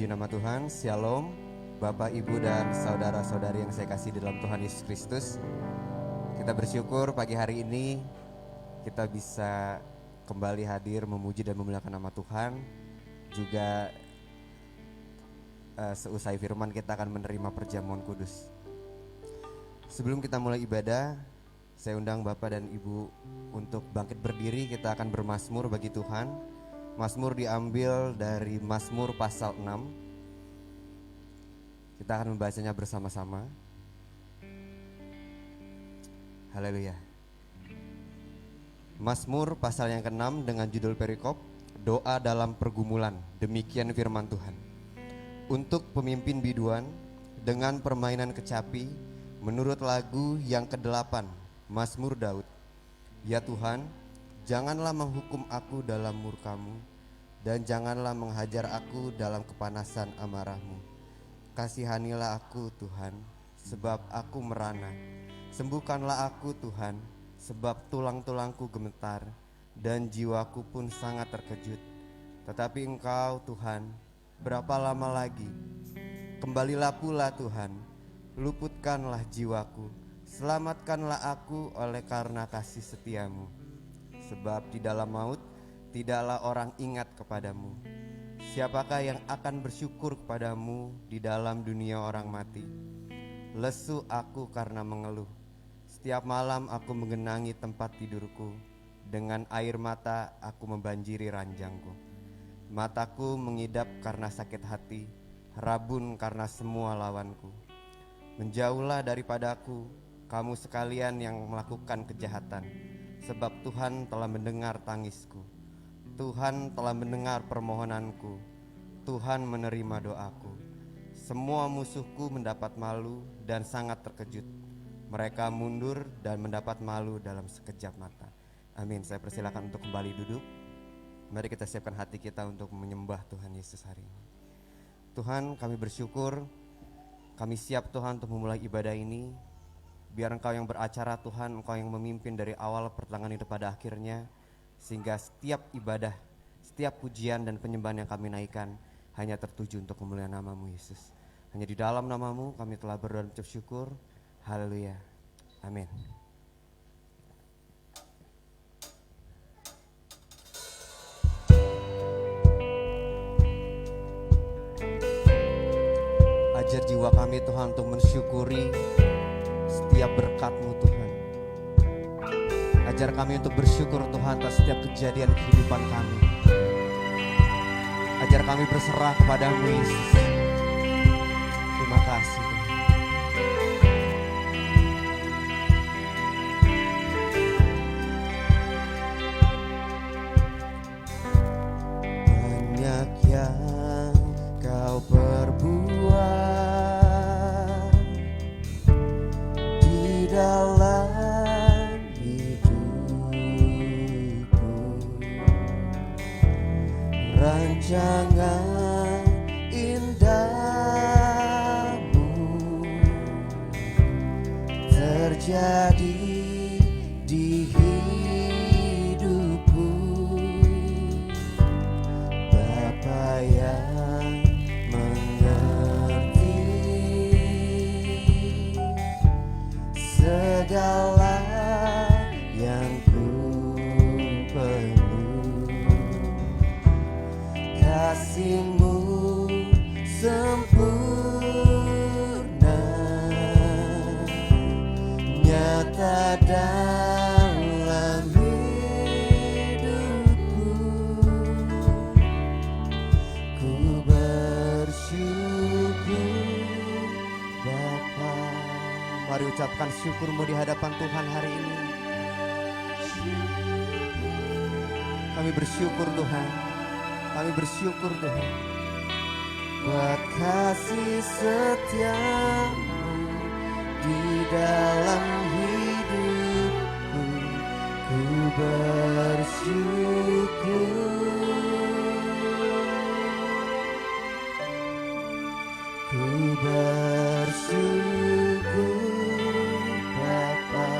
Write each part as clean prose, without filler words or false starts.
Puji nama Tuhan, Shalom Bapak, Ibu, dan saudara-saudari yang saya kasih dalam Tuhan Yesus Kristus. Kita bersyukur pagi hari ini kita bisa kembali hadir memuji dan memuliakan nama Tuhan. Juga seusai firman kita akan menerima perjamuan kudus. Sebelum kita mulai ibadah, saya undang Bapak dan Ibu untuk bangkit berdiri. Kita akan bermazmur bagi Tuhan. Mazmur diambil dari Mazmur pasal 6. Kita akan membacanya bersama-sama. Haleluya. Mazmur pasal yang ke-6 dengan judul perikop, doa dalam pergumulan. Demikian firman Tuhan. Untuk pemimpin biduan dengan permainan kecapi, menurut lagu yang ke-8, Mazmur Daud. Ya Tuhan, janganlah menghukum aku dalam murka-Mu, dan janganlah menghajar aku dalam kepanasan amarah-Mu. Kasihanilah aku Tuhan, sebab aku merana. Sembuhkanlah aku Tuhan, sebab tulang-tulangku gemetar, dan jiwaku pun sangat terkejut. Tetapi Engkau Tuhan, berapa lama lagi? Kembalilah pula Tuhan, luputkanlah jiwaku, selamatkanlah aku oleh karena kasih setia-Mu. Sebab di dalam maut tidaklah orang ingat kepadamu. Siapakah yang akan bersyukur kepadamu di dalam dunia orang mati? Lesu aku karena mengeluh. Setiap malam aku menggenangi tempat tidurku. Dengan air mata aku membanjiri ranjangku. Mataku mengidap karena sakit hati, rabun karena semua lawanku. Menjauhlah daripadaku, kamu sekalian yang melakukan kejahatan, sebab Tuhan telah mendengar tangisku. Tuhan telah mendengar permohonanku. Tuhan menerima doaku. Semua musuhku mendapat malu dan sangat terkejut. Mereka mundur dan mendapat malu dalam sekejap mata. Amin. Saya persilakan untuk kembali duduk. Mari kita siapkan hati kita untuk menyembah Tuhan Yesus hari ini. Tuhan, kami bersyukur. Kami siap Tuhan untuk memulai ibadah ini. Biar Engkau yang beracara Tuhan, Engkau yang memimpin dari awal pertengahan itu pada akhirnya. Sehingga setiap ibadah, setiap pujian dan penyembahan yang kami naikkan hanya tertuju untuk memuliakan nama-Mu Yesus. Hanya di dalam nama-Mu kami telah berdoa dan mengucap syukur. Haleluya. Amin. Ajar jiwa kami Tuhan untuk mensyukuri setiap berkat-Mu Tuhan. Ajar kami untuk bersyukur Tuhan atas setiap kejadian kehidupan kami. Ajar kami berserah kepada-Mu Yesus. Terima kasih Tuhan. Banyak yang Kau perbuat di dalam hidupku, rancangan indahmu terjadi di hidupku. Bapa yang mengerti segala yang ku perlu, kasih-Mu sempurna, nyata dalam hidupku. Ku bersyukur Bapa. Mari ucapkan syukur-Mu di hadapan Tuhan hari ini. Kami bersyukur Tuhan. Kami bersyukur Tuhan buat kasih setia-Mu di dalam hidupku. Ku bersyukur. Ku bersyukur Bapa.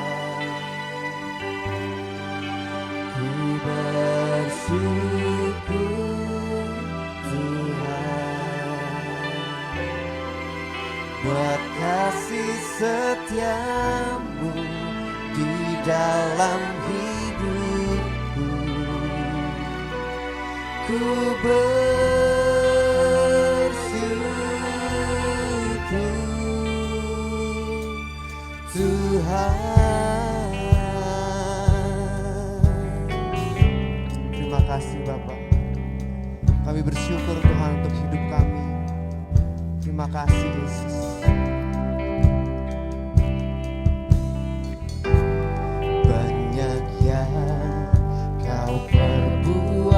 Ku bersyukur Tuhan. kasih setiamu di dalam hidupku. Ku bersyukur Tuhan. Terima kasih Bapak. Kami bersyukur Tuhan untuk hidup kami. Terima kasih Yesus. Banyak yang kau perbuat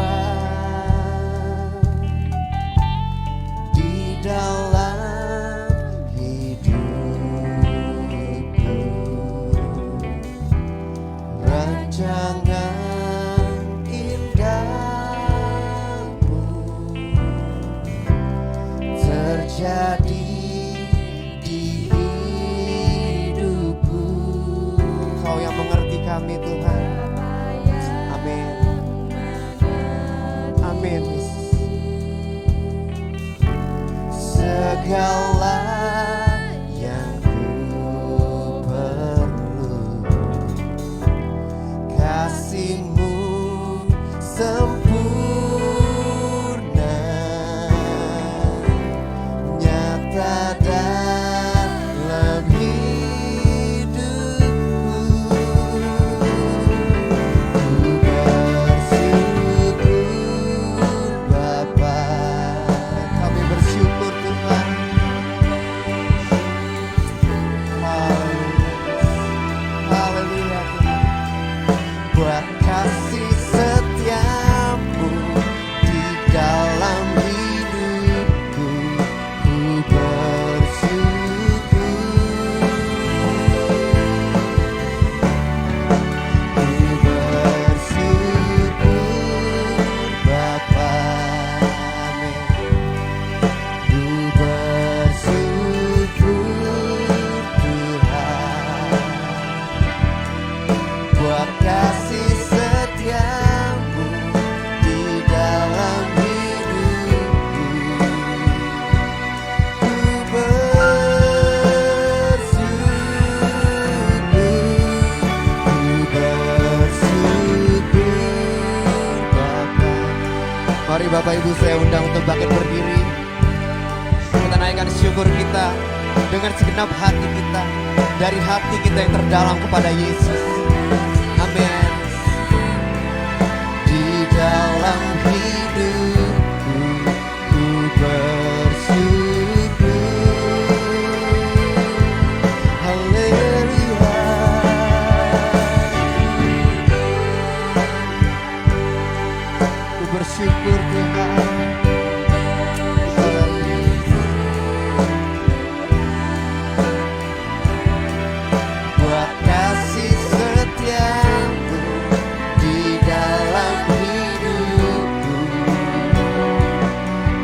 di dalam hidupku. Rancangan indahmu terjadi di hidupku. Kau yang mengerti kami Tuhan. Amin. Amin. Segala yang ku perlu, kasih-Mu sempurna, nyata dalam hidupku. Ku bersyukur Bapa. Kami bersyukur Tuhan. Haleluya Tuhan. Buat kasih setiamu di dalam hidupku. Ku bersyukur. Ku bersyukur Bapa. Amin. Ku bersyukur Tuhan. Buat kasih setiamu di dalam hidupku. Ku bersyukur Bapa. Mari Bapak Ibu saya undang untuk bangkit berdiri. Kita naikkan syukur kita dengan segenap hati kita, dari hati kita yang terdalam kepada Yesus. Amin. Di dalam hidupku ku bersyukur. Haleluya. Ku bersyukur Tuhan. Buat kasih setiamu di dalam hidupku.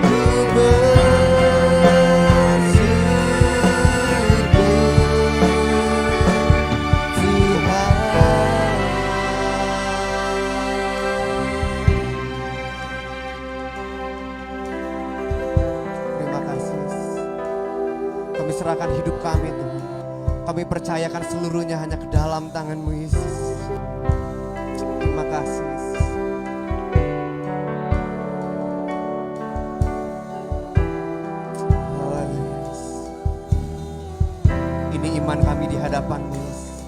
Ku bersyukur Tuhan. Terima kasih. Kami serahkan hidup kami Tuhan. Kami percayakan seluruhnya hanya ke dalam tangan-Mu Yesus. Terima kasih Yesus. Haleluya Yesus. Ini iman kami di hadapan-Mu Yesus.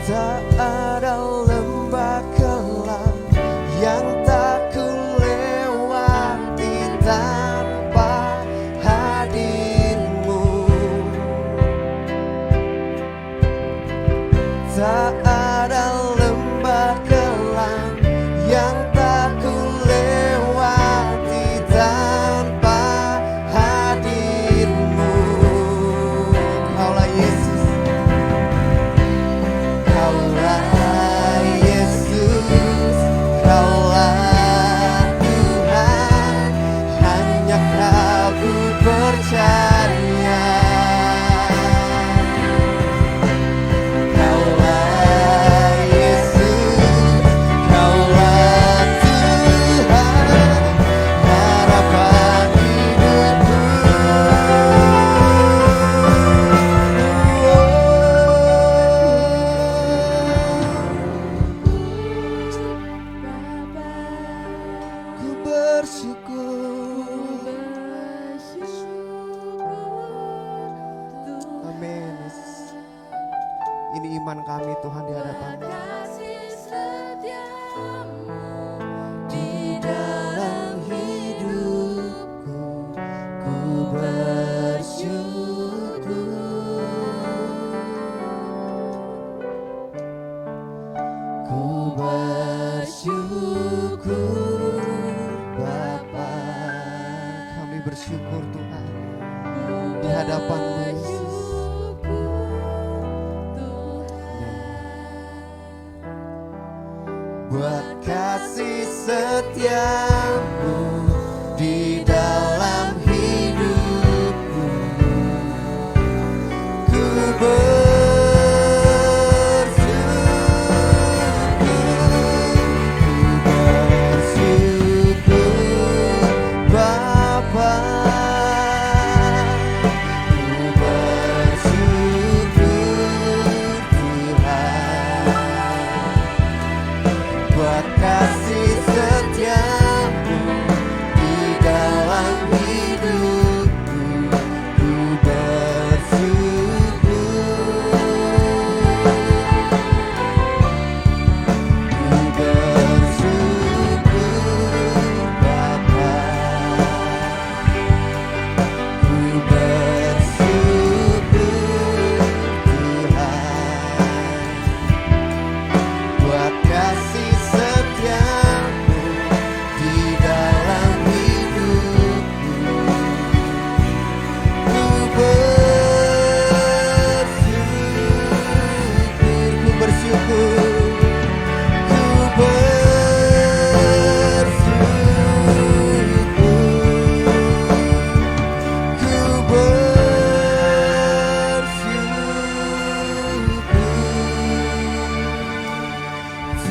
Tak ada lembah kelam yang tak ku lewati tanpa hadir-Mu. Tak ada lembah kelam yang tak ku lewati tanpa hadir-Mu. Kaulah Yesus, Kaulah ini iman kami Tuhan di hadapan. Kasih setiamu Di dalam hidupku ku bersyukur, ku bersyukur Bapa. Kami bersyukur Tuhan di hadapan-Mu Yesus. Buat kasih setiamu di dalam hidupku, ku bersyukur Bapa, ku bersyukur Tuhan. Buat kasih setiamu di dalam hidupku, ku bersyukur, ku bersyukur Bapa, ku bersyukur Tuhan. Buat kasih setiamu di dalam hidupku, ku bersyukur, ku bersyukur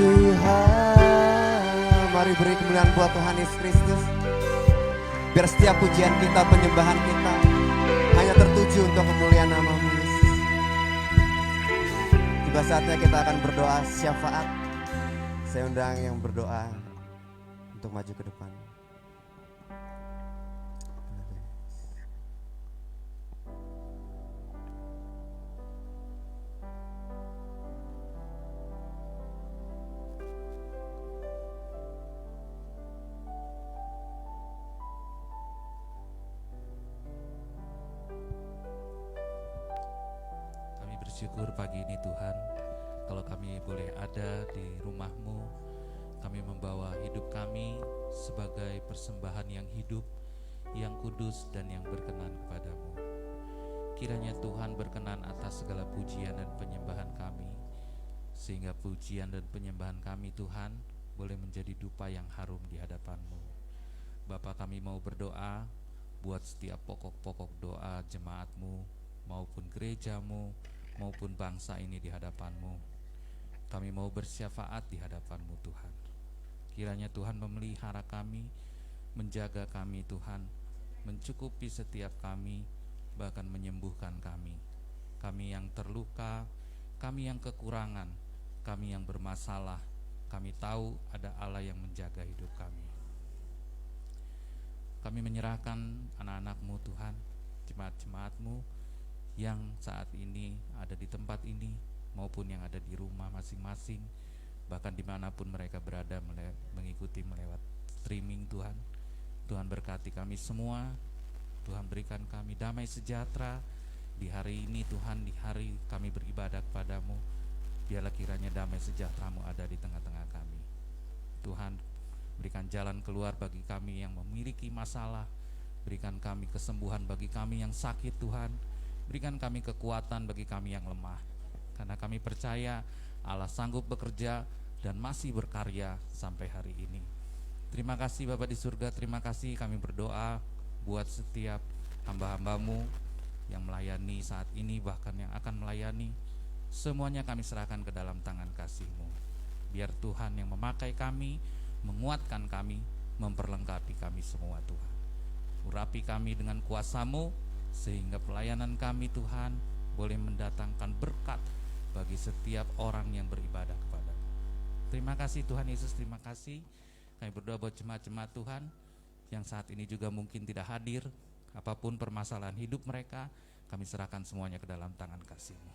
Tuhan. Mari beri kemuliaan buat Tuhan Yesus Kristus. Biar setiap pujian kita, penyembahan kita hanya tertuju untuk kemuliaan nama-Mu Yesus. Tiba saatnya kita akan berdoa syafaat. Saya undang yang berdoa untuk maju ke depan. Kami bersyukur pagi ini Tuhan, kalau kami boleh ada di rumah-Mu, kami membawa hidup kami sebagai persembahan yang hidup, yang kudus dan yang berkenan kepadamu. Kiranya Tuhan berkenan atas segala pujian dan penyembahan kami, sehingga pujian dan penyembahan kami Tuhan boleh menjadi dupa yang harum di hadapan-Mu. Bapa, kami mau berdoa buat setiap pokok-pokok doa jemaat-Mu maupun gereja-Mu maupun bangsa ini di hadapan-Mu. Kami mau bersyafaat di hadapan-Mu Tuhan. Kiranya Tuhan memelihara kami, menjaga kami Tuhan, mencukupi setiap kami, bahkan menyembuhkan kami. Kami yang terluka, kami yang kekurangan, kami yang bermasalah, kami tahu ada Allah yang menjaga hidup kami. Kami menyerahkan anak-anak-Mu Tuhan, jemaat-jemaat-Mu yang saat ini ada di tempat ini maupun yang ada di rumah masing-masing, bahkan dimanapun mereka berada mengikuti melewat streaming Tuhan. Tuhan berkati kami semua, Tuhan berikan kami damai sejahtera di hari ini Tuhan, di hari kami beribadah kepadamu. Biarlah kiranya damai sejahtera-Mu ada di tengah-tengah kami. Tuhan, berikan jalan keluar bagi kami yang memiliki masalah, berikan kami kesembuhan bagi kami yang sakit Tuhan, berikan kami kekuatan bagi kami yang lemah, karena kami percaya Allah sanggup bekerja dan masih berkarya sampai hari ini. Terima kasih Bapa di surga, terima kasih kami berdoa buat setiap hamba-hamba-Mu yang melayani saat ini, bahkan yang akan melayani. Semuanya kami serahkan ke dalam tangan kasih-Mu. Biar Tuhan yang memakai kami, menguatkan kami, memperlengkapi kami semua Tuhan. Urapi kami dengan kuasa-Mu, sehingga pelayanan kami Tuhan boleh mendatangkan berkat bagi setiap orang yang beribadah kepada-Mu. Terima kasih Tuhan Yesus, terima kasih. Kami berdoa buat jemaat-jemaat Tuhan yang saat ini juga mungkin tidak hadir. Apapun permasalahan hidup mereka, kami serahkan semuanya ke dalam tangan kasih-Mu.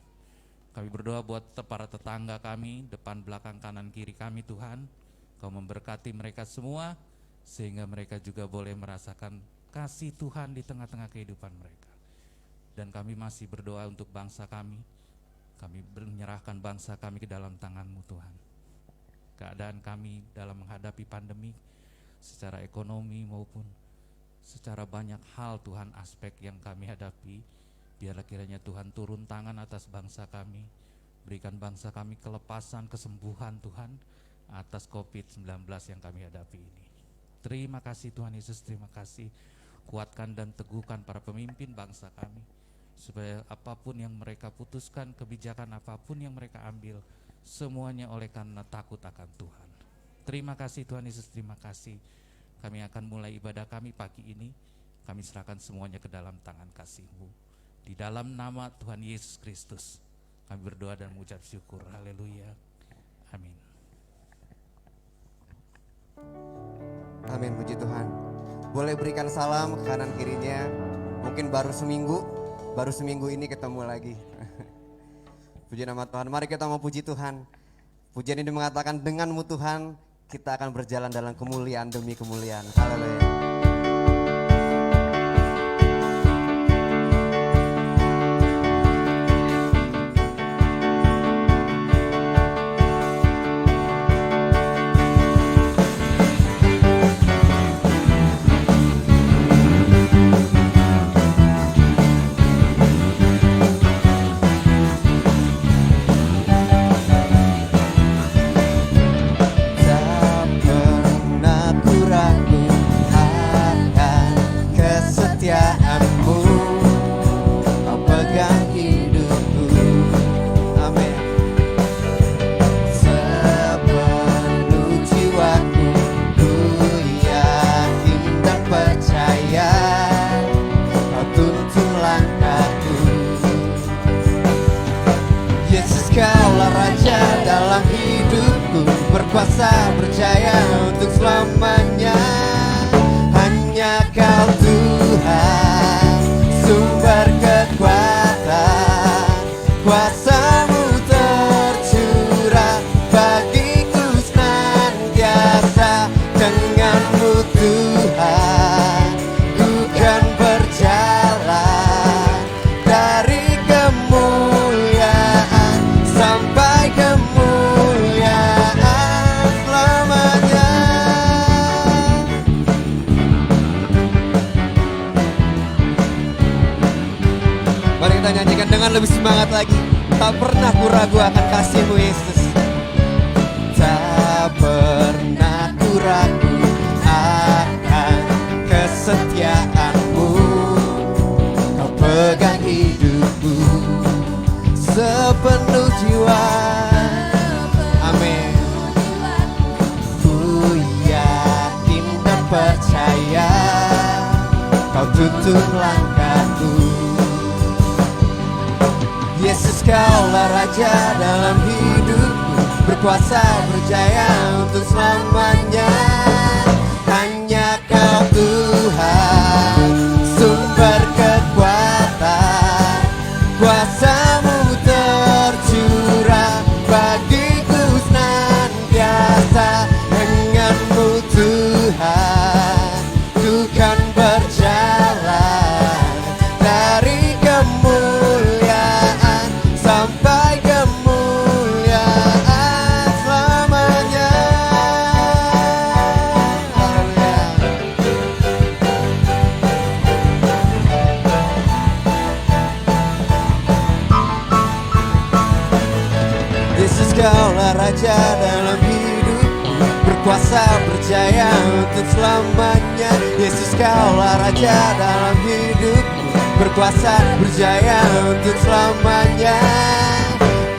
Kami berdoa buat para tetangga kami, depan, belakang, kanan, kiri kami Tuhan. Kau memberkati mereka semua, sehingga mereka juga boleh merasakan kasih Tuhan di tengah-tengah kehidupan mereka. Dan kami masih berdoa untuk bangsa kami. Kami menyerahkan bangsa kami ke dalam tangan-Mu Tuhan. Keadaan kami dalam menghadapi pandemi, secara ekonomi maupun secara banyak hal Tuhan, aspek yang kami hadapi, biarlah kiranya Tuhan turun tangan atas bangsa kami, berikan bangsa kami kelepasan, kesembuhan Tuhan atas COVID-19 yang kami hadapi ini. Terima kasih Tuhan Yesus, terima kasih. Kuatkan dan teguhkan para pemimpin bangsa kami, supaya apapun yang mereka putuskan, kebijakan apapun yang mereka ambil, semuanya oleh karena takut akan Tuhan. Terima kasih Tuhan Yesus, terima kasih. Kami akan mulai ibadah kami pagi ini. Kami serahkan semuanya ke dalam tangan kasih-Mu. Di dalam nama Tuhan Yesus Kristus kami berdoa dan mengucap syukur. Haleluya. Amin. Amin, puji Tuhan. Boleh berikan salam ke kanan kirinya. Mungkin baru seminggu ini ketemu lagi. Puji nama Tuhan. Mari kita memuji Tuhan. Pujian ini mengatakan, dengan-Mu Tuhan kita akan berjalan dalam kemuliaan demi kemuliaan. Haleluya. Berkuasa berjaya untuk selamanya. Hanya Kau Tuhan, sumber kekuatan. Kuasa-Mu tercurah bagiku senantiasa. Dengan-Mu Tuhan ku kan berjalan dari kemuliaan sampai kemuliaan selamanya. Mari kita nyanyikan dengan lebih semangat lagi. Tak pernah ku ragu akan kasih-Mu Yesus. Tak pernah ku ragu akan kesetiaan-Mu. Kau pegang hidupku sepenuh jiwa. Amin. Ku yakin dan percaya Kau tuntun langkahku. Yesus, Kaulah Raja dalam hidupku, berkuasa berjaya untuk selamanya. Hanya Kau Tuhan, sumber kekuatan. Kuasa-Mu tercurah bagiku senantiasa. Dengan-Mu Tuhan ku kan berjalan dari kemuliaan sampai kemuliaan selamanya. Yesus, Kaulah Raja dalam hidupku, berkuasa berjaya untuk selamanya. Yesus, Kaulah Raja dalam hidupku, berkuasa berjaya untuk selamanya.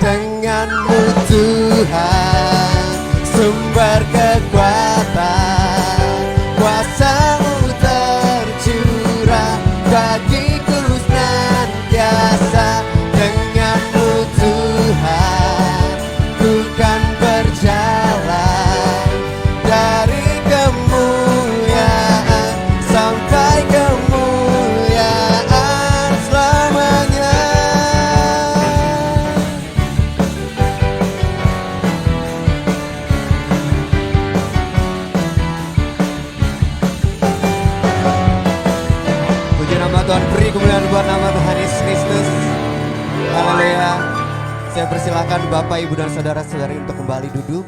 Dengan-Mu Tuhan, sumber kekuatan. Kuasa-Mu tercurah bagiku senantiasa. Dengan-Mu Tuhan ku kan berjalan dari kemuliaan sampai kemuliaan selamanya. Saya persilakan Bapak, Ibu, dan saudara-saudari untuk kembali duduk.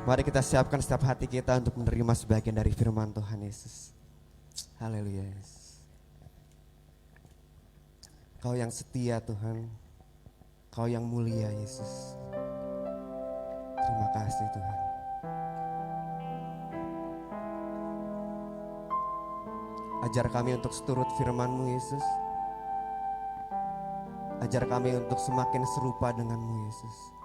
Mari kita siapkan setiap hati kita untuk menerima sebagian dari firman Tuhan Yesus. Haleluya Yesus. Kau yang setia Tuhan, Kau yang mulia Yesus. Terima kasih Tuhan. Ajar kami untuk seturut firman-Mu Yesus. Ajar kami untuk semakin serupa dengan-Mu Yesus.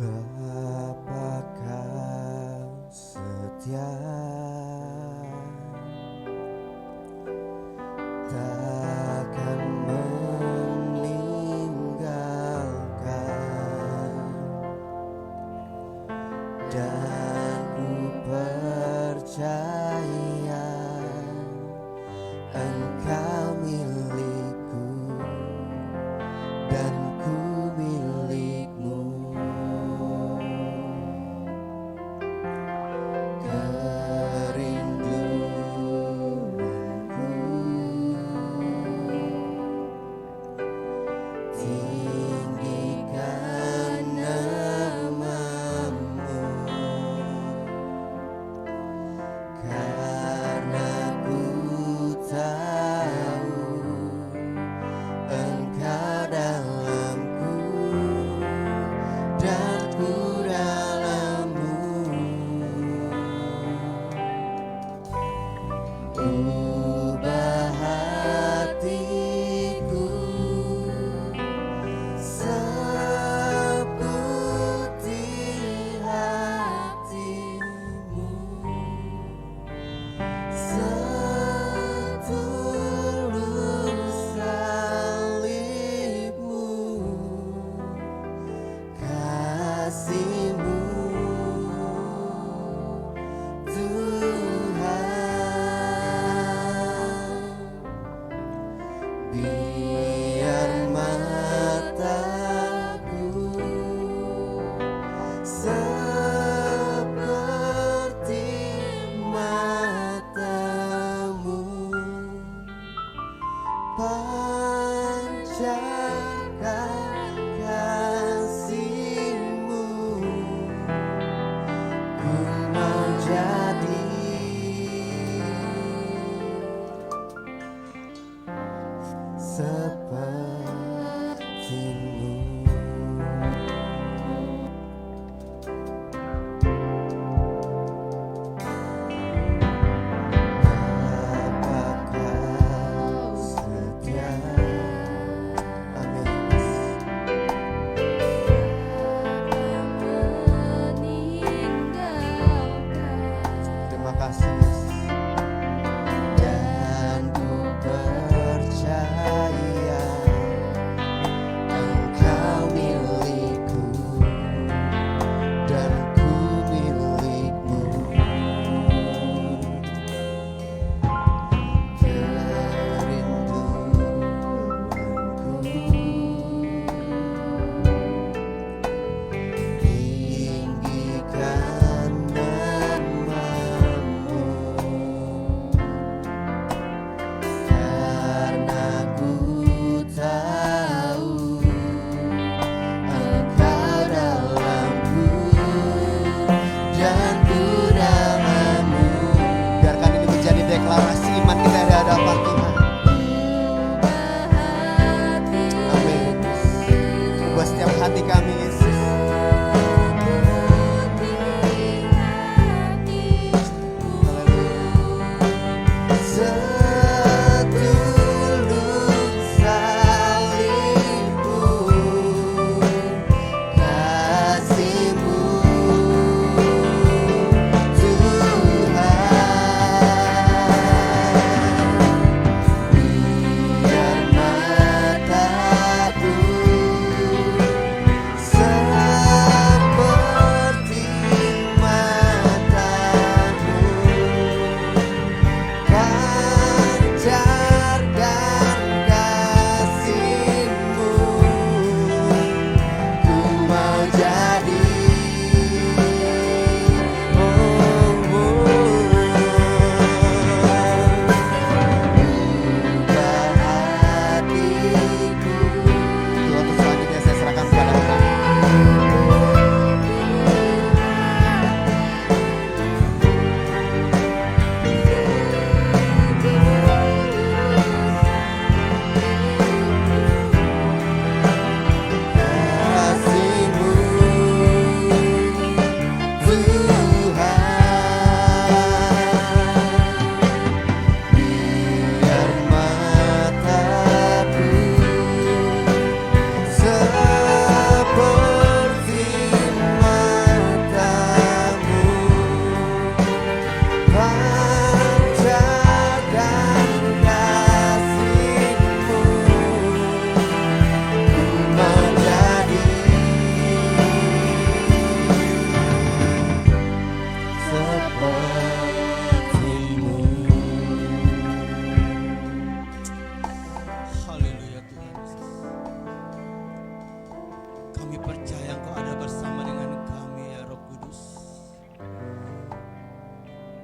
Bapa Kau setia, takkan meninggalkan, dan ku percaya Engkau milikku dan ku milikmu. Tinggikan namamu, karena ku tahu Engkau dalamku dan ku dalammu. Ubah hatiku seperti hatimu, setulus salibmu, kasihmu Tuhan. Biar mataku seperti matamu, pancarkan kasihmu. Ku mau jadi sepertimu. Apakah setia? Amin. Terima kasih Yesus. Dan ku percaya Engkau milikku dan ku milikmu. Tinggikan namamu, karena ku tahu Engkau dalamku dan ku dalammu. Biarkan ini menjadi deklarasi iman kita di hadapan Tuhan. Amin. Ubah setiap hati kami Yesus. Setulus salibmu, kasihmu Tuhan. Biar mataku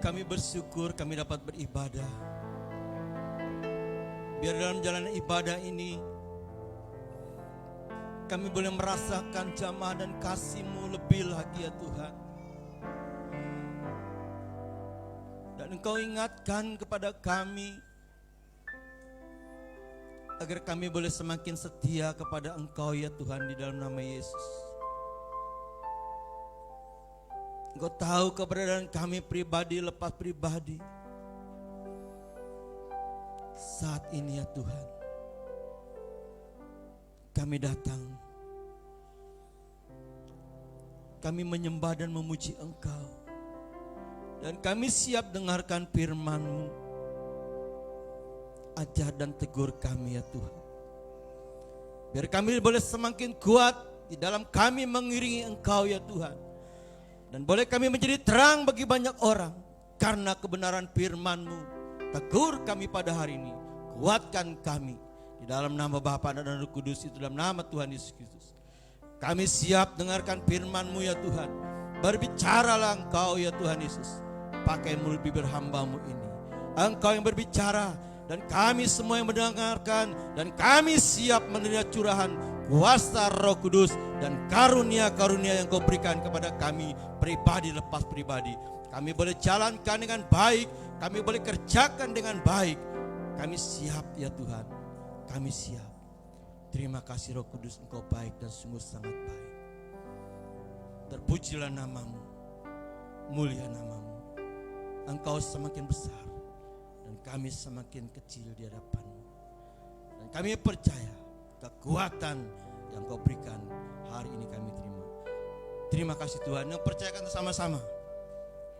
kami bersyukur kami dapat beribadah. Biar dalam jalan ibadah ini kami boleh merasakan jamaah dan kasih-Mu lebih lagi ya Tuhan. Dan Engkau ingatkan kepada kami agar kami boleh semakin setia kepada Engkau ya Tuhan, di dalam nama Yesus. Engkau tahu keberadaan kami pribadi lepas pribadi. Saat ini ya Tuhan, kami datang, kami menyembah dan memuji Engkau, dan kami siap dengarkan firman-Mu. Ajar dan tegur kami ya Tuhan, biar kami boleh semakin kuat di dalam kami mengiringi Engkau ya Tuhan. Dan boleh kami menjadi terang bagi banyak orang karena kebenaran firman-Mu. Tegur kami pada hari ini, kuatkan kami di dalam nama Bapa dan Roh Kudus, itu dalam nama Tuhan Yesus Kristus. Kami siap dengarkan firman-Mu ya Tuhan. Berbicaralah Engkau ya Tuhan Yesus, pakai mulut bibir hamba-Mu ini. Engkau yang berbicara dan kami semua yang mendengarkan, dan kami siap menerima curahan kuasa Roh Kudus dan karunia-karunia yang Kau berikan kepada kami pribadi lepas pribadi. Kami boleh jalankan dengan baik, kami boleh kerjakan dengan baik. Kami siap ya Tuhan, kami siap. Terima kasih Roh Kudus, Engkau baik dan sungguh sangat baik. Terpujilah nama-Mu, mulia nama-Mu. Engkau semakin besar dan kami semakin kecil di hadapan-Mu. Dan kami percaya kekuatan yang Kau berikan hari ini kami terima. Terima kasih Tuhan, yang percayakan sama-sama.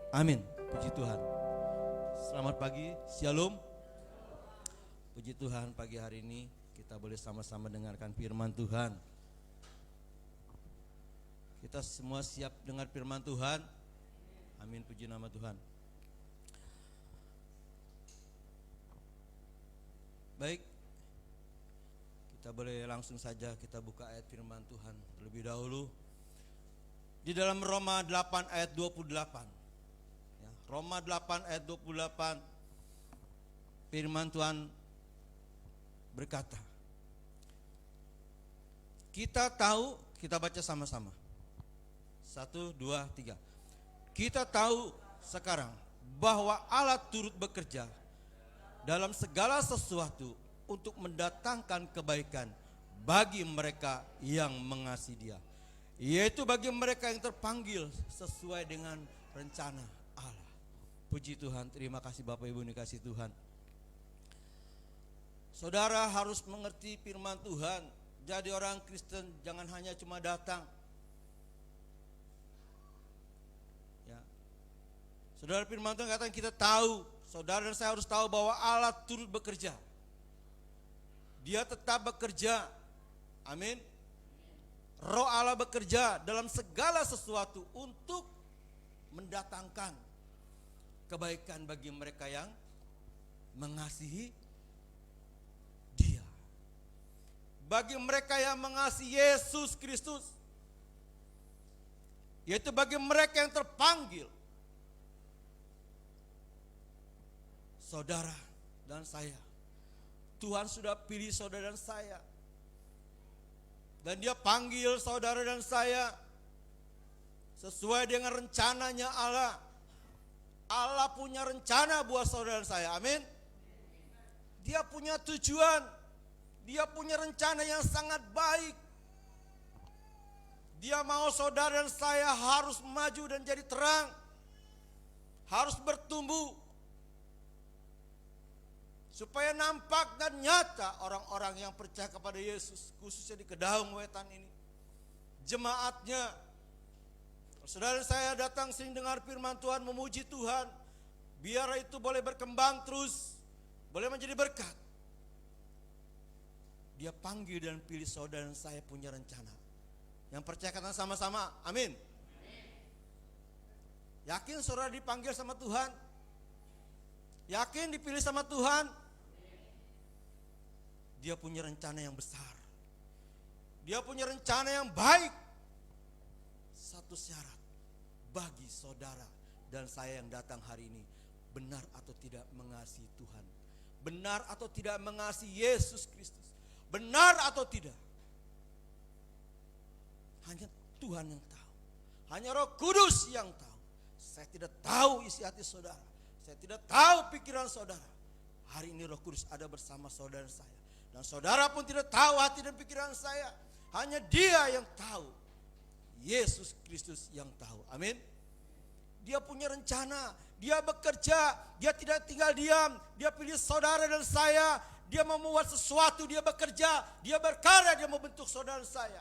Amin. Puji Tuhan. Selamat pagi, Shalom. Puji Tuhan, pagi hari ini kita boleh sama-sama dengarkan firman Tuhan. Kita semua siap dengar firman Tuhan. Amin, puji nama Tuhan. Baik, kita boleh langsung saja kita buka ayat firman Tuhan terlebih dahulu. Di dalam Roma 8 ayat 28. Ya, Roma 8 ayat 28. Firman Tuhan berkata, kita tahu, kita baca sama-sama. 1, 2, 3. Kita tahu sekarang bahwa Allah turut bekerja dalam segala sesuatu untuk mendatangkan kebaikan bagi mereka yang mengasihi Dia, yaitu bagi mereka yang terpanggil sesuai dengan rencana Allah. Puji Tuhan, terima kasih Bapak Ibu dikasih Tuhan. Saudara harus mengerti firman Tuhan. Jadi orang Kristen jangan hanya cuma datang. Ya. Saudara, firman Tuhan katakan kita tahu, saudara dan saya harus tahu bahwa Allah turut bekerja. Dia tetap bekerja. Amin. Roh Allah bekerja dalam segala sesuatu untuk mendatangkan kebaikan bagi mereka yang mengasihi Dia. Bagi mereka yang mengasihi Yesus Kristus, yaitu bagi mereka yang terpanggil. Saudara dan saya, Tuhan sudah pilih saudara dan saya. Dan Dia panggil saudara dan saya sesuai dengan rencananya Allah. Allah punya rencana buat saudara dan saya. Amin. Dia punya tujuan. Dia punya rencana yang sangat baik. Dia mau saudara dan saya harus maju dan jadi terang. Harus bertumbuh. Supaya nampak dan nyata orang-orang yang percaya kepada Yesus, khususnya di Kedaung Wetan ini. Jemaatnya, saudara saya datang sering dengar firman Tuhan, memuji Tuhan. Biar itu boleh berkembang terus, boleh menjadi berkat. Dia panggil dan pilih saudara dan saya punya rencana. Yang percaya katakan sama-sama, amin. Yakin saudara dipanggil sama Tuhan? Yakin dipilih sama Tuhan? Dia punya rencana yang besar. Dia punya rencana yang baik. Satu syarat bagi saudara dan saya yang datang hari ini. benar atau tidak mengasihi Tuhan, benar atau tidak mengasihi Yesus Kristus, benar atau tidak. Hanya Tuhan yang tahu, hanya Roh Kudus yang tahu. Saya tidak tahu isi hati saudara, saya tidak tahu pikiran saudara. Hari ini Roh Kudus ada bersama saudara saya, dan saudara pun tidak tahu hati dan pikiran saya. Hanya Dia yang tahu, Yesus Kristus yang tahu. Amin. Dia punya rencana, Dia bekerja, Dia tidak tinggal diam. Dia pilih saudara dan saya, Dia membuat sesuatu, Dia bekerja, Dia berkarya, Dia membentuk saudara saya.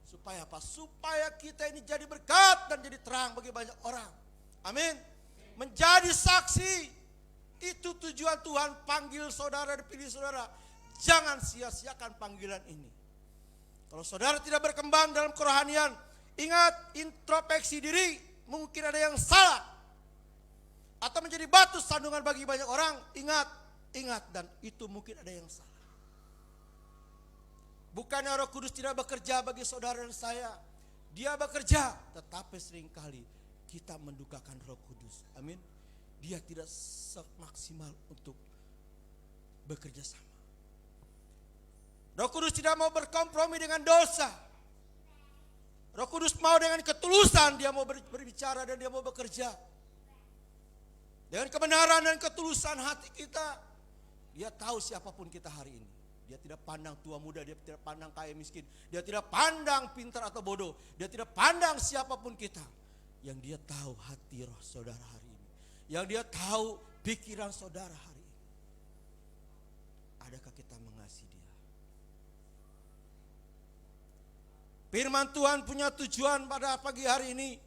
Supaya apa? Supaya kita ini jadi berkat dan jadi terang bagi banyak orang. Amin. Menjadi saksi. Itu tujuan Tuhan panggil saudara dan pilih saudara. Jangan sia-siakan panggilan ini. Kalau saudara tidak berkembang dalam kerohanian, ingat, introspeksi diri. Mungkin ada yang salah, atau menjadi batu sandungan bagi banyak orang. Ingat, dan itu mungkin ada yang salah. Bukannya Roh Kudus tidak bekerja bagi saudara dan saya. Dia bekerja, tetapi seringkali kita mendukakan Roh Kudus. Amin. Dia tidak semaksimal untuk bekerja sama. Roh Kudus tidak mau berkompromi dengan dosa. Roh Kudus mau dengan ketulusan, Dia mau berbicara dan Dia mau bekerja. Dengan kebenaran dan ketulusan hati kita. Dia tahu siapapun kita hari ini. Dia tidak pandang tua muda, Dia tidak pandang kaya miskin, Dia tidak pandang pintar atau bodoh, Dia tidak pandang siapapun kita. Yang Dia tahu hati roh saudara hari ini, yang Dia tahu pikiran saudara hari ini. Adakah kita mengasihi Dia? Firman Tuhan punya tujuan pada pagi hari ini.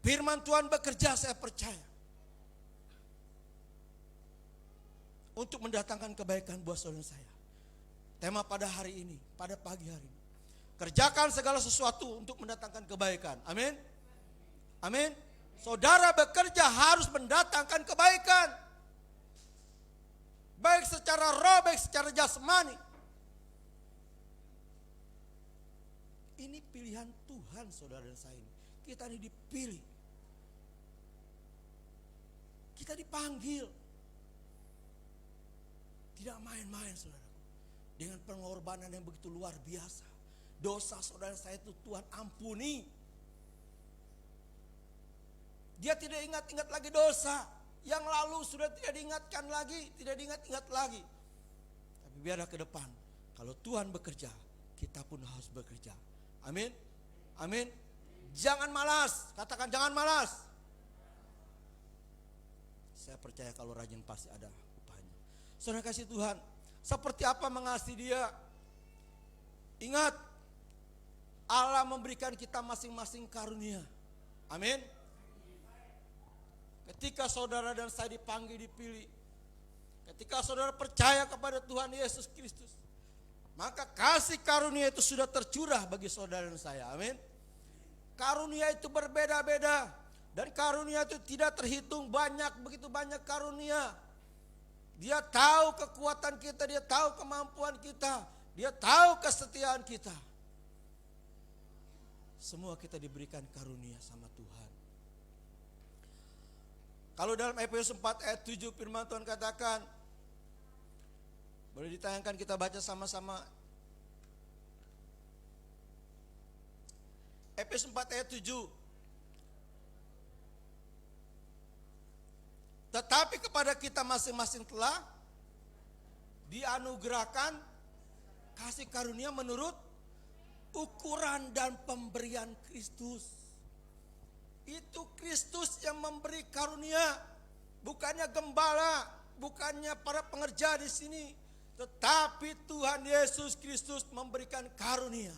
Firman Tuhan bekerja, saya percaya, untuk mendatangkan kebaikan buat saudara saya. Tema pada hari ini, pada pagi hari ini, kerjakan segala sesuatu untuk mendatangkan kebaikan. Amin. Amin. Saudara bekerja harus mendatangkan kebaikan, baik secara roh, baik secara jasmani. Ini pilihan Tuhan saudara dan saya ini. Kita ini dipilih, kita dipanggil. Tidak main-main saudaraku. Dengan pengorbanan yang begitu luar biasa. Dosa saudara saya itu Tuhan ampuni. Dia tidak ingat-ingat lagi dosa. Yang lalu sudah tidak diingatkan lagi. Tidak diingat-ingat lagi. Tapi biarlah ke depan. Kalau Tuhan bekerja, kita pun harus bekerja. Amin. Amin. Jangan malas. Katakan jangan malas. Saya percaya kalau rajin pasti ada. Saudara kasih Tuhan, seperti apa mengasihi Dia? Ingat, Allah memberikan kita masing-masing karunia. Amin. Ketika saudara dan saya dipanggil, dipilih, ketika saudara percaya kepada Tuhan Yesus Kristus, maka kasih karunia itu sudah tercurah bagi saudara dan saya. Amin. Karunia itu berbeda-beda, dan karunia itu tidak terhitung banyak, begitu banyak karunia. Dia tahu kekuatan kita, Dia tahu kemampuan kita, Dia tahu kesetiaan kita. Semua kita diberikan karunia sama Tuhan. Kalau dalam Efesus 4 ayat 7 firman Tuhan katakan, boleh ditayangkan kita baca sama-sama. Efesus 4 ayat 7. Tetapi kepada kita masing-masing telah dianugerahkan kasih karunia menurut ukuran dan pemberian Kristus. Itu Kristus yang memberi karunia, bukannya gembala, bukannya para pengerja di sini, tetapi Tuhan Yesus Kristus memberikan karunia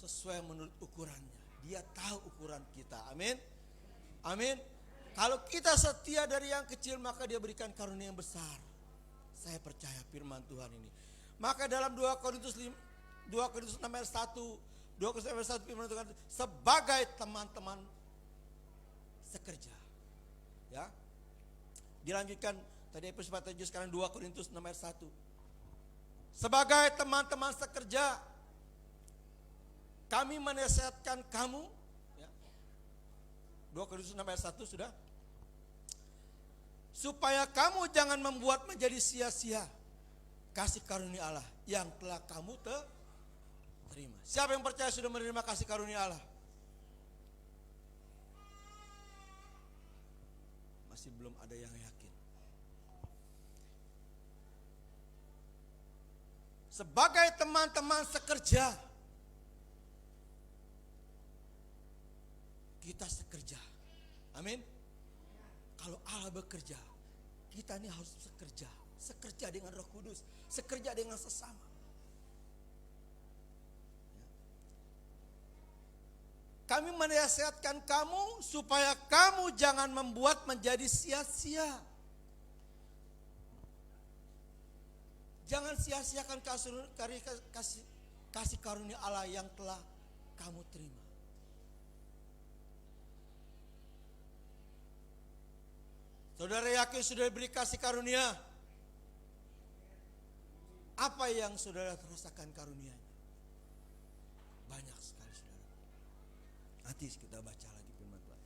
sesuai menurut ukurannya. Dia tahu ukuran kita. Amin. Amin. Kalau kita setia dari yang kecil, maka Dia berikan karunia yang besar. Saya percaya firman Tuhan ini. Maka dalam 2 Korintus 6 ayat 1, 2 Korintus 6 ayat 1 firman Tuhan, sebagai teman-teman sekerja. Ya. Dilanjutkan tadi Efesus 4 sekarang 2 Korintus 6 ayat 1. Sebagai teman-teman sekerja, kami menasihatkan kamu, ya, 2 Korintus 6 ayat 1 sudah. Supaya kamu jangan membuat menjadi sia-sia kasih karunia Allah yang telah kamu terima. Siapa yang percaya sudah menerima kasih karunia Allah? Masih belum ada yang yakin. Sebagai teman-teman sekerja, kita sekerja. Amin. Kalau Allah bekerja, kita ini harus sekerja. Sekerja dengan Roh Kudus, sekerja dengan sesama. Kami menasihatkan kamu supaya kamu jangan membuat menjadi sia-sia. Jangan sia-siakan kasih karunia Allah yang telah kamu terima. Saudara yakin sudah diberi kasih karunia? Apa yang saudara rasakan karunianya? Banyak sekali saudara. Nanti kita baca lagi firman Tuhan.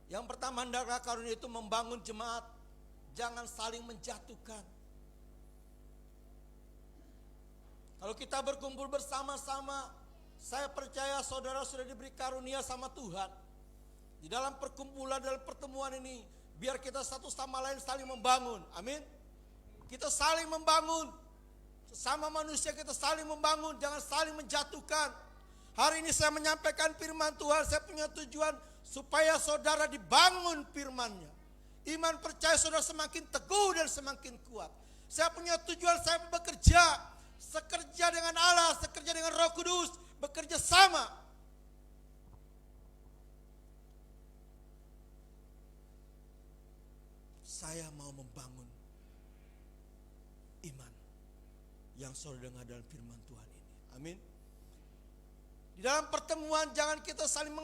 Yang pertama, hendaklah karunia itu membangun jemaat. Jangan saling menjatuhkan. Kalau kita berkumpul bersama-sama, saya percaya saudara sudah diberi karunia sama Tuhan. Di dalam perkumpulan, dalam pertemuan ini, biar kita satu sama lain saling membangun. Amin. Kita saling membangun. Sesama manusia kita saling membangun, jangan saling menjatuhkan. Hari ini saya menyampaikan firman Tuhan, saya punya tujuan supaya saudara dibangun firman-Nya. Iman percaya saudara semakin teguh dan semakin kuat. Saya punya tujuan, saya bekerja. Sekerja dengan Allah, sekerja dengan Roh Kudus, bekerja sama. Saya mau membangun iman yang saudara dengar dalam firman Tuhan ini. Amin. Di dalam pertemuan jangan kita saling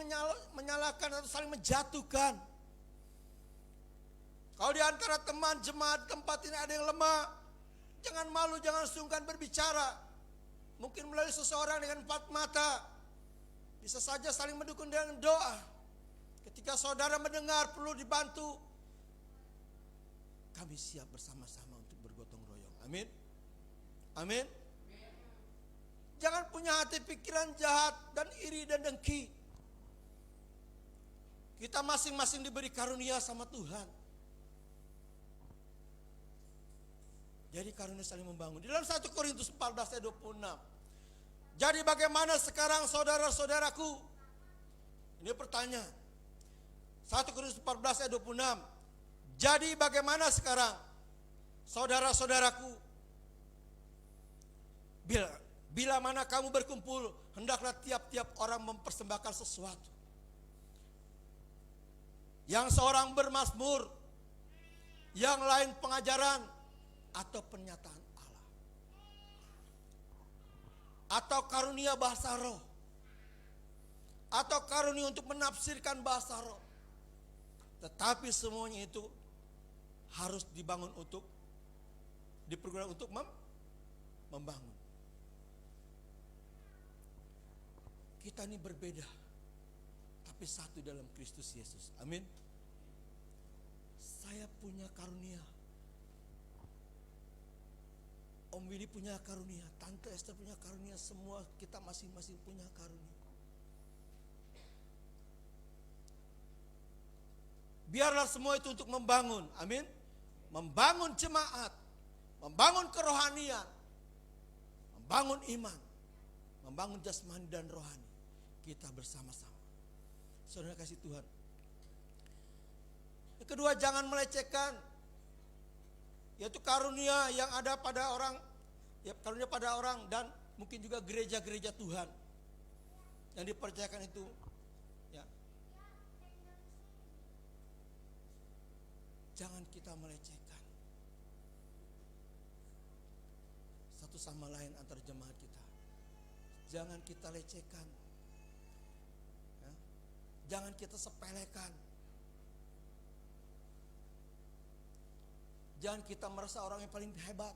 menyalahkan atau saling menjatuhkan. Kalau di antara teman jemaat tempat ini ada yang lemah, jangan malu, jangan sungkan berbicara. Mungkin melalui seseorang dengan 4 mata. Bisa saja saling mendukung dengan doa. Ketika saudara mendengar perlu dibantu, kami siap bersama-sama untuk bergotong royong. Amin. Amin. Jangan punya hati pikiran jahat dan iri dan dengki. Kita masing-masing diberi karunia sama Tuhan. Jadi karunia saling membangun. Di dalam 1 Korintus 14 ayat 26. Jadi bagaimana sekarang saudara-saudaraku? Ini pertanyaan. 1 Korintus 14 ayat 26. Jadi bagaimana sekarang saudara-saudaraku? Bila mana kamu berkumpul, hendaklah tiap-tiap orang mempersembahkan sesuatu. Yang seorang bermazmur, yang lain pengajaran atau pernyataan Allah. Atau karunia bahasa roh. Atau karunia untuk menafsirkan bahasa roh. Tetapi semuanya itu harus dibangun untuk dipergunakan untuk membangun. Kita ini berbeda, tapi satu dalam Kristus Yesus. Amin. Saya punya karunia, Om Willy punya karunia, Tante Esther punya karunia, semua kita masing-masing punya karunia. Biarlah semua itu untuk membangun, amin. Membangun jemaat, membangun kerohanian, membangun iman, membangun jasmani dan rohani. Kita bersama-sama. Saudara kasih Tuhan. Yang kedua, jangan melecehkan, yaitu karunia yang ada pada orang, ya karunia pada orang dan mungkin juga gereja-gereja Tuhan yang dipercayakan itu. Ya. Jangan kita melecehkan satu sama lain antar jemaat kita. Jangan kita lecehkan. Ya. Jangan kita sepelekan. Jangan kita merasa orang yang paling hebat,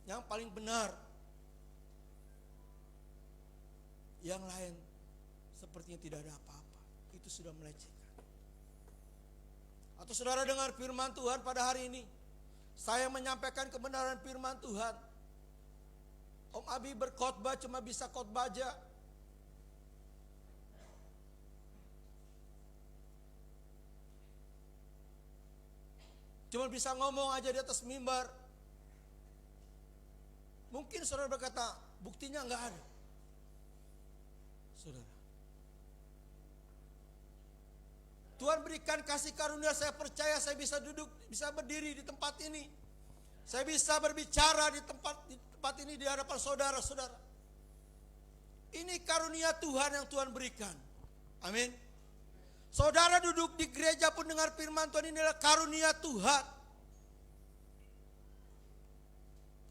yang paling benar. Yang lain sepertinya tidak ada apa-apa. Itu sudah melecehkan. Atau saudara dengar firman Tuhan pada hari ini, saya menyampaikan kebenaran firman Tuhan. Om Abi berkhotbah cuma bisa khotbah aja. Cuma bisa ngomong aja di atas mimbar. Mungkin saudara berkata, buktinya enggak ada. Saudara, Tuhan berikan kasih karunia, saya percaya saya bisa duduk, bisa berdiri di tempat ini. Saya bisa berbicara di tempat ini di hadapan saudara-saudara. Ini karunia Tuhan yang Tuhan berikan. Amin. Saudara duduk di gereja pun dengar firman Tuhan, ini adalah karunia Tuhan.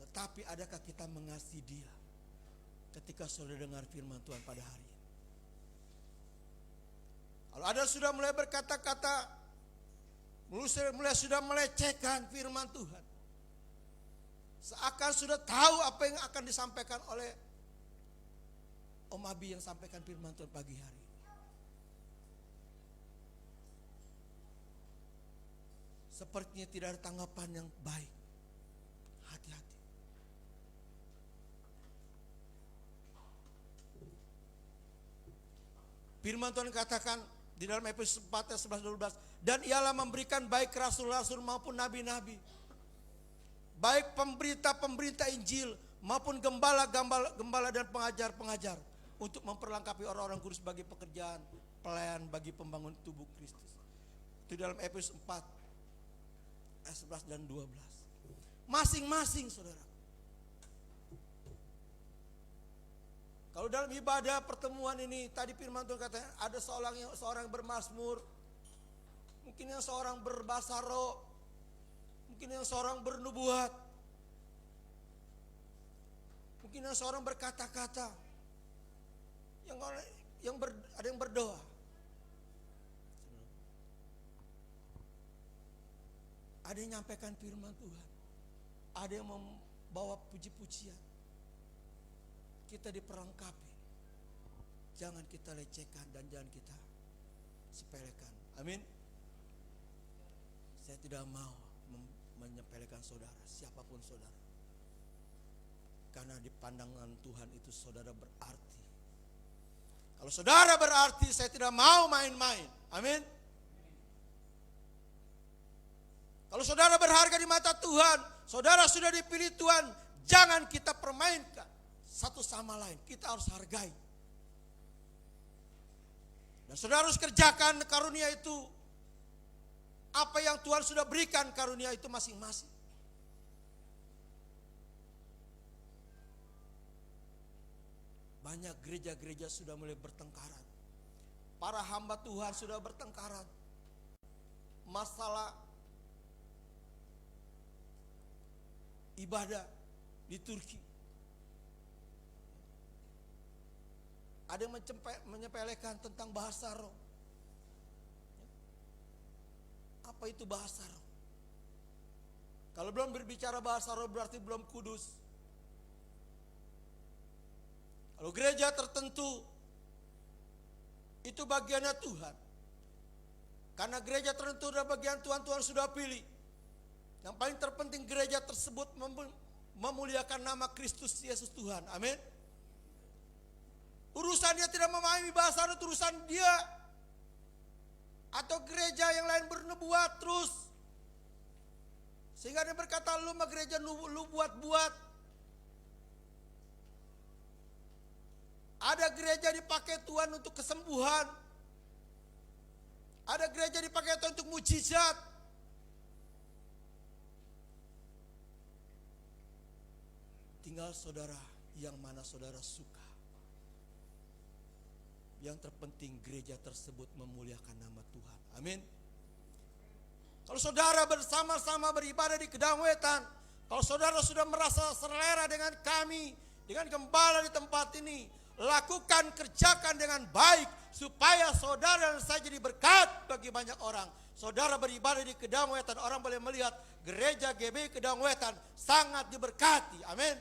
Tetapi adakah kita mengasihi Dia ketika saudara dengar firman Tuhan pada hari ini? Kalau ada sudah mulai berkata-kata, mulai sudah melecehkan firman Tuhan, seakan sudah tahu apa yang akan disampaikan oleh Om Abi yang sampaikan firman Tuhan pagi hari. Sepertinya tidak ada tanggapan yang baik. Hati-hati. Firman Tuhan katakan di dalam Efesus 4 ayat 11-12, dan ialah memberikan baik rasul-rasul maupun nabi-nabi, baik pemberita-pemberita Injil maupun gembala-gembala dan pengajar-pengajar, untuk memperlengkapi orang-orang kudus bagi pekerjaan pelayan bagi pembangun tubuh Kristus. Itu dalam Efesus 4 ayat 11 dan 12. Masing-masing saudara. Kalau dalam ibadah pertemuan ini, tadi firman Tuhan katanya ada seorang yang bermazmur, mungkin yang seorang berbahasa roh, mungkin yang seorang bernubuat, mungkin yang seorang berkata-kata, ada yang berdoa. Ada yang menyampaikan firman Tuhan, ada yang membawa puji-pujian. Kita diperlengkapi. Jangan kita lecehkan dan jangan kita sepelekan. Amin. Saya tidak mau menyepelekan saudara, siapapun saudara. Karena di pandangan Tuhan itu saudara berarti. Kalau saudara berarti, saya tidak mau main-main. Amin. Kalau saudara berharga di mata Tuhan, saudara sudah dipilih Tuhan, jangan kita permainkan satu sama lain. Kita harus hargai. Dan saudara harus kerjakan karunia itu. Apa yang Tuhan sudah berikan karunia itu masing-masing. Banyak gereja-gereja sudah mulai bertengkaran. Para hamba Tuhan sudah bertengkaran. Masalah ibadah di Turki. Ada yang menyepelekan tentang bahasa roh. Apa itu bahasa roh? Kalau belum berbicara bahasa roh berarti belum kudus. Kalau gereja tertentu itu bagiannya Tuhan. Karena gereja tertentu adalah bagian Tuhan, Tuhan sudah pilih. Yang paling terpenting gereja tersebut memuliakan nama Kristus Yesus Tuhan. Amin. Urusan dia tidak memahami bahasa roh, urusan dia. Atau gereja yang lain bernubuat terus. Sehingga dia berkata, lu mah gereja lu buat-buat. Ada gereja dipakai Tuhan untuk kesembuhan. Ada gereja dipakai Tuhan untuk mujizat. Tinggal saudara yang mana saudara suka. Yang terpenting gereja tersebut memuliakan nama Tuhan. Amin. Kalau saudara bersama-sama beribadah di Kedang Wetan, kalau saudara sudah merasa selera dengan kami, dengan gembala di tempat ini, lakukan, kerjakan dengan baik supaya saudara dan saya jadi berkat bagi banyak orang. Saudara beribadah di Kedang Wetan, orang boleh melihat gereja GB Kedang Wetan sangat diberkati. Amin.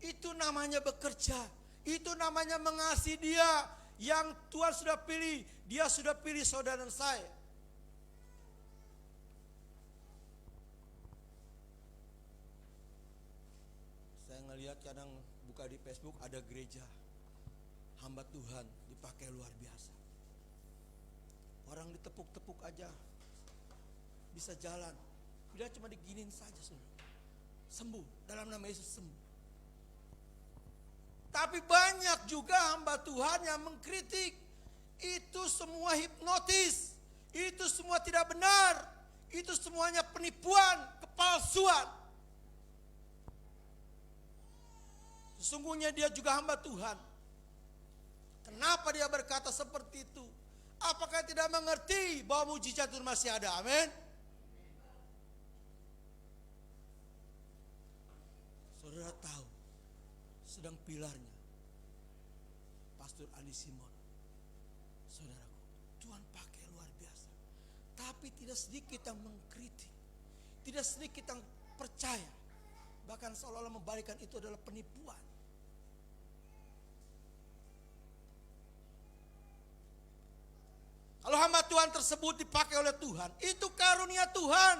Itu namanya bekerja. Itu namanya mengasihi dia yang Tuhan sudah pilih. Dia sudah pilih saudara dan saya. Saya ngelihat kadang buka di Facebook ada gereja hamba Tuhan dipakai luar biasa. Orang ditepuk-tepuk aja bisa jalan. Dia cuma diginin saja saudara. Sembuh, dalam nama Yesus sembuh. Tapi banyak juga hamba Tuhan yang mengkritik. Itu semua hipnotis. Itu semua tidak benar. Itu semuanya penipuan, kepalsuan. Sesungguhnya dia juga hamba Tuhan. Kenapa dia berkata seperti itu? Apakah tidak mengerti bahwa mujizat itu masih ada? Amin. Saudara tahu, sedang pilarnya Pastor Andi Simon. Saudaraku, Tuhan pakai luar biasa. Tapi tidak sedikit yang mengkritik. Tidak sedikit yang percaya. Bahkan seolah-olah membalikan itu adalah penipuan. Kalau hamba Tuhan tersebut dipakai oleh Tuhan, itu karunia Tuhan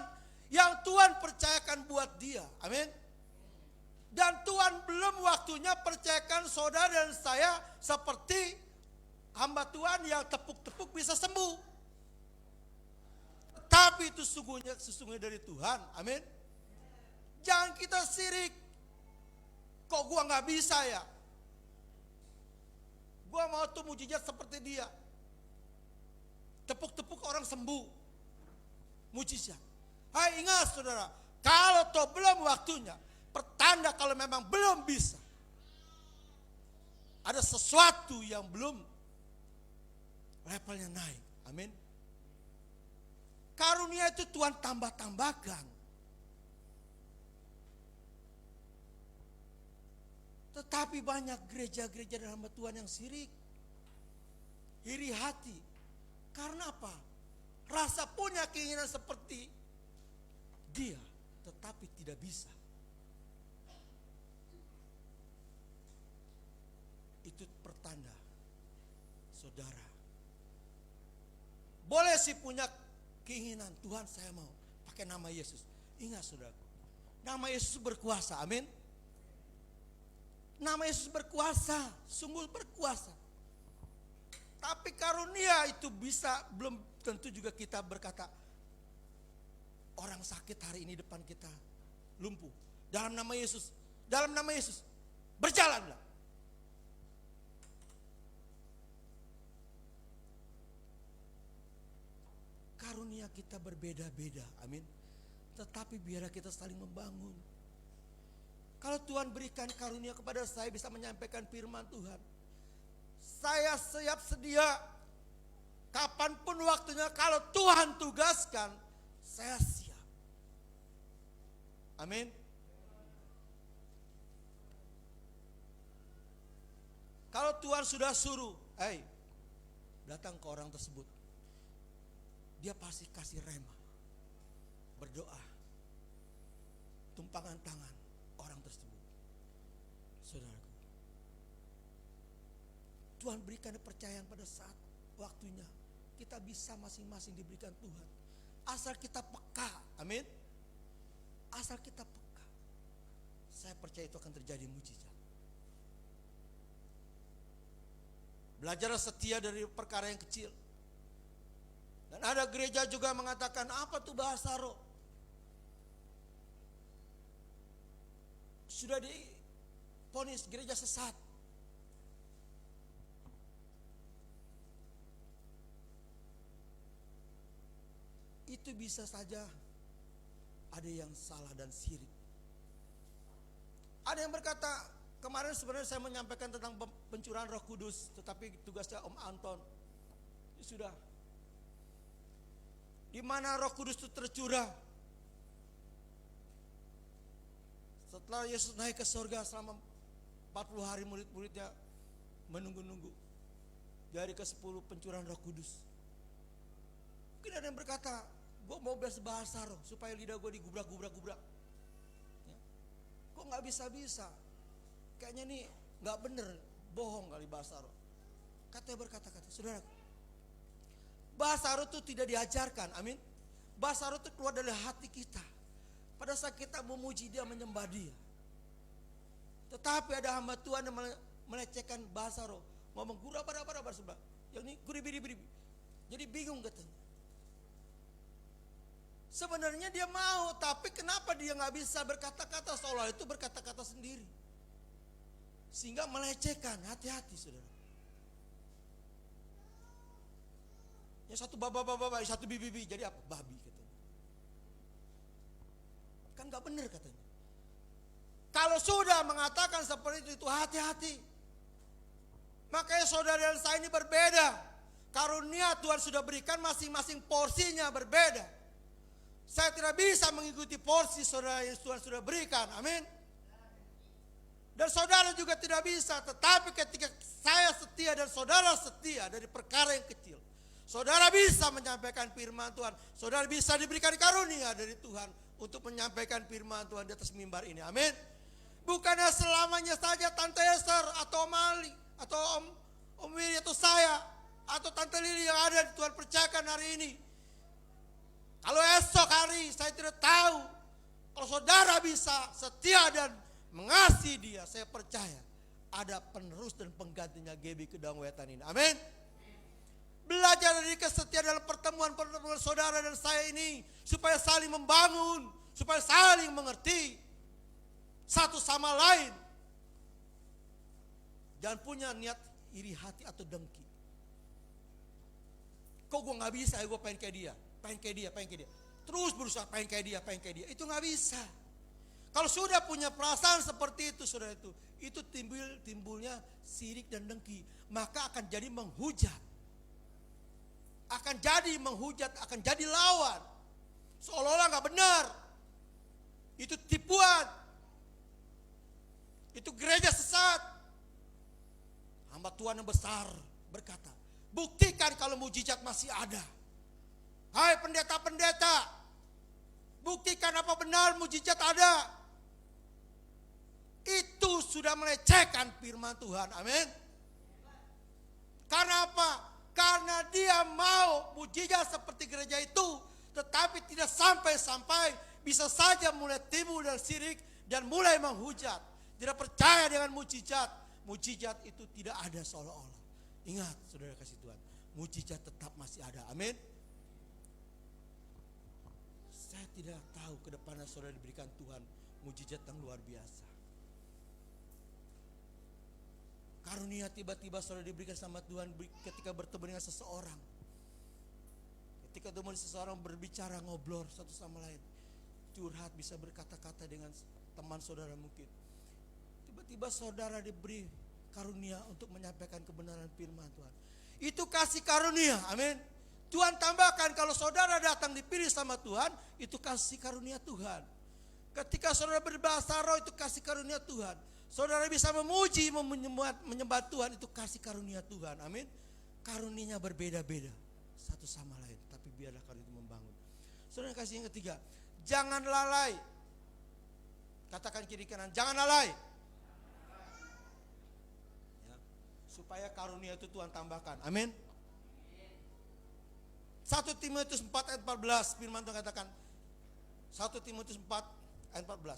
yang Tuhan percayakan buat dia. Amin. Dan Tuhan belum waktunya percayakan saudara dan saya seperti hamba Tuhan yang tepuk-tepuk bisa sembuh. Tapi itu sesungguhnya dari Tuhan. Amin. Jangan kita sirik. Kok gua gak bisa ya? Gua mau tuh mujizat seperti dia. Tepuk-tepuk orang sembuh. Mujizat. Hai, ingat saudara, kalau toh belum waktunya, pertanda kalau memang belum bisa. Ada sesuatu yang belum levelnya naik. Amin. Karunia itu Tuhan tambah-tambahkan. Tetapi banyak gereja-gereja dan hamba Tuhan yang sirik. Iri hati. Karena apa? Rasa punya keinginan seperti dia, tetapi tidak bisa. Itu pertanda, saudara. Boleh sih punya keinginan, Tuhan saya mau pakai nama Yesus. Ingat saudara, nama Yesus berkuasa, amin. Nama Yesus berkuasa, sungguh berkuasa. Tapi karunia itu bisa, belum tentu juga kita berkata, orang sakit hari ini depan kita lumpuh. Dalam nama Yesus, berjalanlah. Karunia kita berbeda-beda, amin. Tetapi biarlah kita saling membangun. Kalau Tuhan berikan karunia kepada saya bisa menyampaikan firman Tuhan, saya siap sedia kapanpun waktunya. Kalau Tuhan tugaskan, saya siap. Amin. Kalau Tuhan sudah suruh, datang ke orang tersebut, dia pasti kasih rema, berdoa, tumpangan tangan orang tersebut. Saudaraku, Tuhan berikan kepercayaan pada saat waktunya. Kita bisa masing-masing diberikan Tuhan. Asal kita peka, amin. Asal kita peka. Saya percaya itu akan terjadi mujizat. Belajarlah setia dari perkara yang kecil. Dan ada gereja juga mengatakan, apa tuh bahasa roh? Sudah divonis gereja sesat. Itu bisa saja ada yang salah dan sirik. Ada yang berkata, kemarin sebenarnya saya menyampaikan tentang pencurahan Roh Kudus, tetapi tugasnya Om Anton. Sudah. Di mana Roh Kudus itu tercurah? Setelah Yesus naik ke surga selama 40 hari murid-muridnya menunggu-nunggu. Di hari ke-10 pencurahan Roh Kudus. Mungkin ada yang berkata, gue mau bahasa roh supaya lidah gue digubrak-gubrak-gubrak. Ya. Kok gak bisa-bisa? Kayaknya nih gak bener bohong kali Basaro. Katanya berkata-kata, saudara, Basaro itu tidak diajarkan, amin. Basaro itu keluar dari hati kita. Pada saat kita memuji dia, menyembah dia. Tetapi ada hamba Tuhan yang melecehkan Basaro. Ngomong gura pada sebelah. Yang ini guri biri. Jadi bingung katanya. Sebenarnya dia mau, tapi kenapa dia nggak bisa berkata-kata, seolah itu berkata-kata sendiri. Sehingga melecehkan, hati-hati saudara. Yang satu baba, yang satu bibi, jadi apa? Babi katanya. Kan nggak benar katanya. Kalau sudah mengatakan seperti itu hati-hati. Makanya saudara dan saya ini berbeda. Karunia Tuhan sudah berikan, masing-masing porsinya berbeda. Saya tidak bisa mengikuti porsi saudara yang Tuhan sudah berikan. Amin. Dan saudara juga tidak bisa. Tetapi ketika saya setia dan saudara setia dari perkara yang kecil, saudara bisa menyampaikan firman Tuhan. Saudara bisa diberikan karunia dari Tuhan untuk menyampaikan firman Tuhan di atas mimbar ini. Amin. Bukannya selamanya saja Tante Esther atau Om Ali atau Om Willy atau saya atau Tante Lili yang ada di Tuhan percayakan hari ini. Kalau esok hari saya tidak tahu. Kalau saudara bisa setia dan mengasihi dia, saya percaya ada penerus dan penggantinya GB Kedang Wetan ini. Amin. Belajar dari kesetiaan dalam pertemuan saudara dan saya ini supaya saling membangun, supaya saling mengerti satu sama lain. Jangan punya niat iri hati atau dengki. Kok gue gak bisa, gue pengen kayak dia. Terus berusaha pengen kayak dia. Itu gak bisa. Kalau sudah punya perasaan seperti itu, saudara, itu timbulnya sirik dan dengki. Maka akan jadi menghujat. Akan jadi lawan. Seolah-olah gak benar. Itu tipuan. Itu gereja sesat. Hamba Tuhan yang besar berkata, buktikan kalau mujizat masih ada. Hai pendeta-pendeta, buktikan apa benar mujizat ada. Itu sudah melecehkan firman Tuhan. Amin. Karena apa? Karena dia mau mujizat seperti gereja itu, tetapi tidak sampai-sampai, bisa saja mulai timbul dan sirik dan mulai menghujat. Tidak percaya dengan mujizat. Mujizat itu tidak ada seolah-olah. Ingat saudara kasih Tuhan, mujizat tetap masih ada. Amin. Saya tidak tahu ke depannya saudara diberikan Tuhan mujizat yang luar biasa. Karunia tiba-tiba saudara diberikan sama Tuhan ketika bertemu dengan seseorang. Ketika bertemu dengan seseorang berbicara, ngobrol satu sama lain. Curhat, bisa berkata-kata dengan teman saudara mungkin. Tiba-tiba saudara diberi karunia untuk menyampaikan kebenaran firman Tuhan. Itu kasih karunia, amin. Tuhan tambahkan kalau saudara datang dipilih sama Tuhan, itu kasih karunia Tuhan. Ketika saudara berbahasa roh, itu kasih karunia Tuhan. Saudara bisa memuji, menyembah Tuhan, itu kasih karunia Tuhan, amin. Karunianya berbeda-beda satu sama lain, tapi biarlah karunia itu membangun. Saudara kasih yang ketiga, jangan lalai. Katakan kiri kanan, jangan lalai. Ya, supaya karunia itu Tuhan tambahkan, amin. 1 Timotius 4 ayat 14 firman Tuhan katakan, 1 Timotius 4 ayat 14,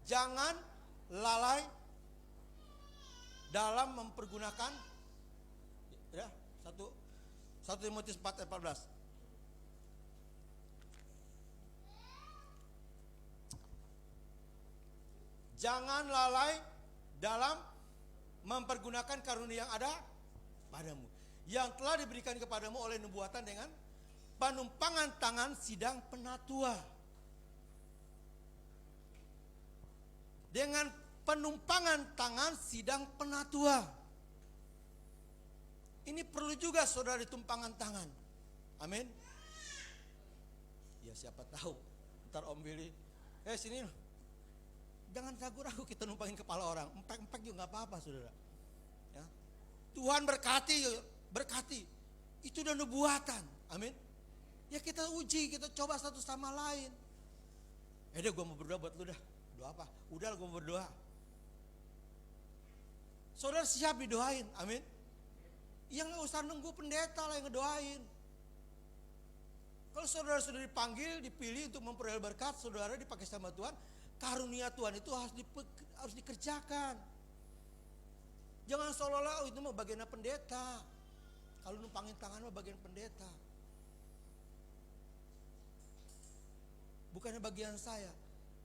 jangan lalai dalam mempergunakan, ya, 1 Timotius 4 ayat 14. Jangan lalai dalam mempergunakan karunia yang ada padamu, yang telah diberikan kepadamu oleh nubuatan dengan penumpangan tangan sidang penatua. Dengan penumpangan tangan sidang penatua. Ini perlu juga saudara ditumpangan tangan. Amin. Ya siapa tahu ntar Om Billy, sini, jangan ragu-ragu kita numpangin kepala orang. Empek-empek juga gak apa-apa saudara. Ya. Tuhan berkati. Itu udah nubuatan. Amin. Ya kita uji, kita coba satu sama lain. Gue mau berdoa buat lu dah. Doa apa? Udah gue berdoa. Saudara siap didoain, amin. Yang nggak usah nunggu pendeta lah yang ngedoain. Kalau saudara sudah dipanggil, dipilih untuk memperoleh berkat, saudara dipakai sama Tuhan, karunia Tuhan itu harus dikerjakan. Jangan seolah-olah itu mah bagian pendeta. Kalau numpangin tangan mah bagian pendeta. Bukannya bagian saya.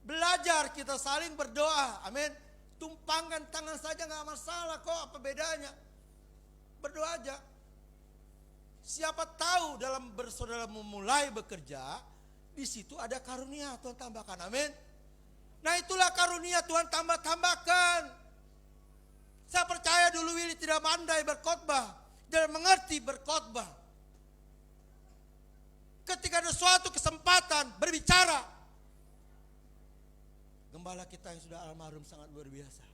Belajar kita saling berdoa, amin. Tumpangkan tangan saja nggak masalah kok, apa bedanya? Berdoa aja. Siapa tahu dalam bersaudara memulai bekerja, di situ ada karunia Tuhan tambahkan, amin. Nah itulah karunia Tuhan tambahkan. Saya percaya dulu Willy tidak pandai berkhotbah, dan mengerti berkhotbah. Ketika ada suatu kesempatan berbicara, gembala kita yang sudah almarhum sangat luar biasa.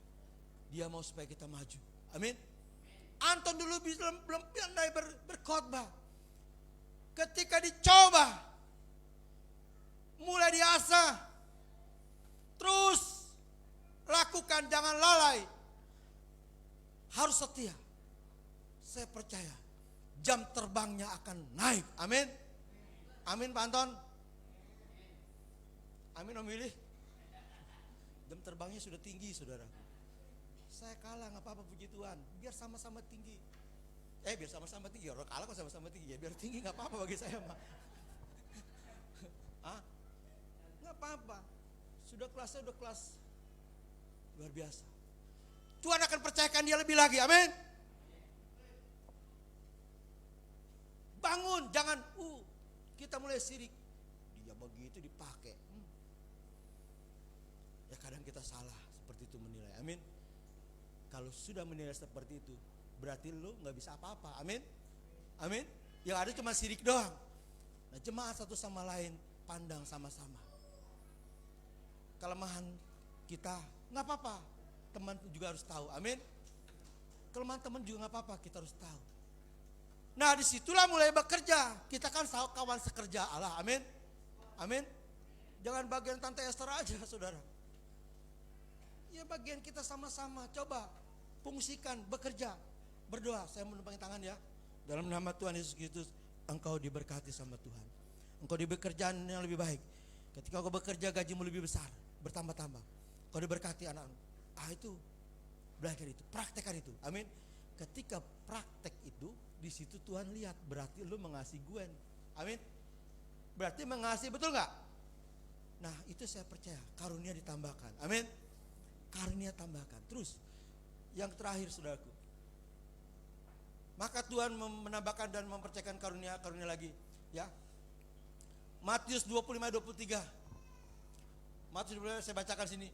Dia mau supaya kita maju, amin. Anton dulu belum pandai berkhotbah. Ketika dicoba, mulai diasah, terus lakukan, jangan lalai. Harus setia. Saya percaya jam terbangnya akan naik, amin. Amin Pak Anton. Amin Om Willy. Jam terbangnya sudah tinggi saudara. Saya kalah nggak apa-apa puji Tuhan. Biar sama-sama tinggi. Biar sama-sama tinggi. Orang kalah kok sama-sama tinggi. Ya biar tinggi nggak apa-apa bagi saya mah. Nggak apa-apa. Sudah kelasnya udah kelas luar biasa. Tuhan akan percayakan dia lebih lagi. Amin. Bangun, jangan kita mulai sirik. Dia begitu dipakai. Ya kadang kita salah seperti itu menilai. Amin. Kalau sudah menilai seperti itu, berarti lu nggak bisa apa-apa. Amin. Amin. Yang ada cuma sirik doang. Nah, jemaat satu sama lain pandang sama-sama. Kelemahan kita nggak apa-apa. Teman juga harus tahu. Amin. Kelemahan teman juga nggak apa-apa. Kita harus tahu. Nah, disitulah mulai bekerja. Kita kan kawan sekerja Allah. Amin. Amin. Jangan bagian Tante Esther aja, saudara. Ya bagian kita sama-sama. Coba fungsikan, bekerja, berdoa. Saya menumpangi tangan ya. Dalam nama Tuhan Yesus Kristus, engkau diberkati sama Tuhan. Engkau di pekerjaan yang lebih baik. Ketika engkau bekerja gajimu lebih besar, bertambah-tambah. Engkau diberkati anak-anak. Itu belajar itu, praktekkan itu. Amin. Ketika praktek itu, di situ Tuhan lihat, berarti lu mengasihi gue. Amin. Berarti mengasihi, betul nggak? Nah itu saya percaya, karunia ditambahkan. Amin. Karunia tambahkan. Terus yang terakhir saudaraku, maka Tuhan menambahkan dan mempercayakan karunia lagi, ya. Matius 25:23. Matius 25, saya bacakan sini.